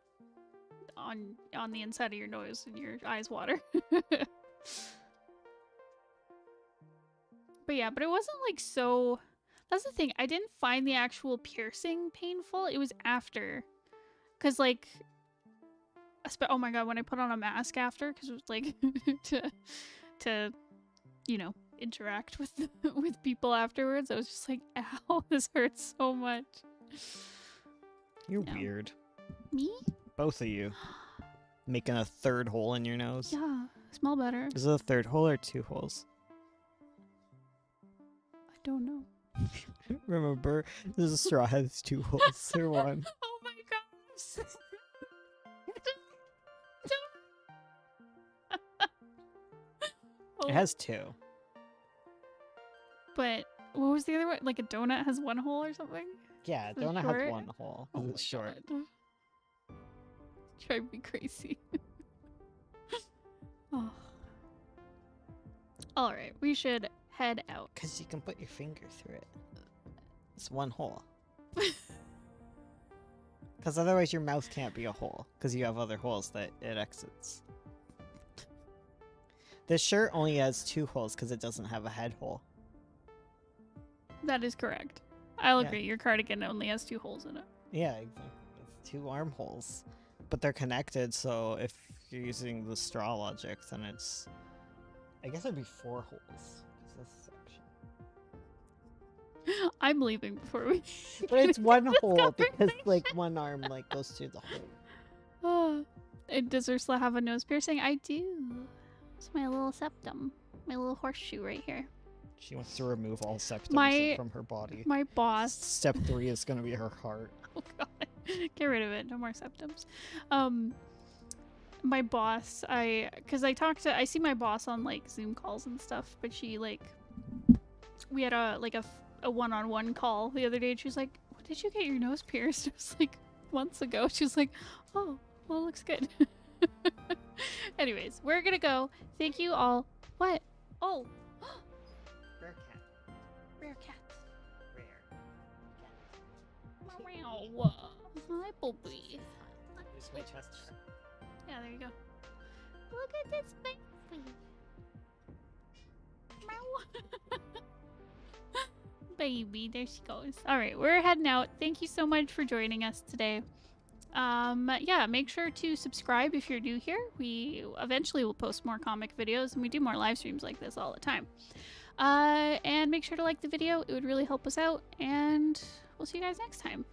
on the inside of your nose and your eyes water. But yeah, but it wasn't like so. That's the thing. I didn't find the actual piercing painful. It was after, because like, oh my god, when I put on a mask after, because it was like to interact with with people afterwards. I was just like, ow, this hurts so much. You're Yeah. weird. Me? Both of you. Making a third hole in your nose. Yeah, smell better. Is it a third hole or two holes? I don't know. Remember, this straw has two holes or one. Oh my gosh. It has two. But what was the other one? Like a donut has one hole or something? Yeah, Is it donut short? has one hole. Oh It's short. God. Drive me crazy. Oh. All right, we should head out. Because you can put your finger through it. It's one hole. Because otherwise your mouth can't be a hole. Because you have other holes that it exits. This shirt only has two holes because it doesn't have a head hole. That is correct. I'll Yeah. agree. Your cardigan only has two holes in it. Yeah, exactly. It's two armholes. But they're connected, so if you're using the straw logic, then it's... I guess it'd be four holes. 'Cause this section. I'm leaving before we. But it's one This hole because conversation. like one arm like goes through the hole. Does Ursula have a nose piercing? I do. It's my little septum. My little horseshoe right here. She wants to remove all septums My- from her body. My boss. Step 3 is going to be her heart. Oh god. Get rid of it. No more septums. My boss, I see my boss on like Zoom calls and stuff, but she like we had a one-on-one call the other day and she was like, "When did you get your nose pierced?" It was like months ago. She was like, "Oh, well, it looks good." Anyways, we're gonna go. Thank you all. What? Oh, Rare cat. rare cat. Rare. Meow. Hi, Bobby. Hi, It's my chest hair. Yeah, there you go. Look at this baby. Meow. Baby, there she goes. All right, we're heading out. Thank you so much for joining us today. Yeah, make sure to subscribe if you're new here. We eventually will post more comic videos, and we do more live streams like this all the time. And make sure to like the video. It would really help us out, and we'll see you guys next time.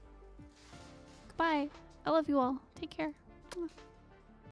Goodbye. I love you all. Take care.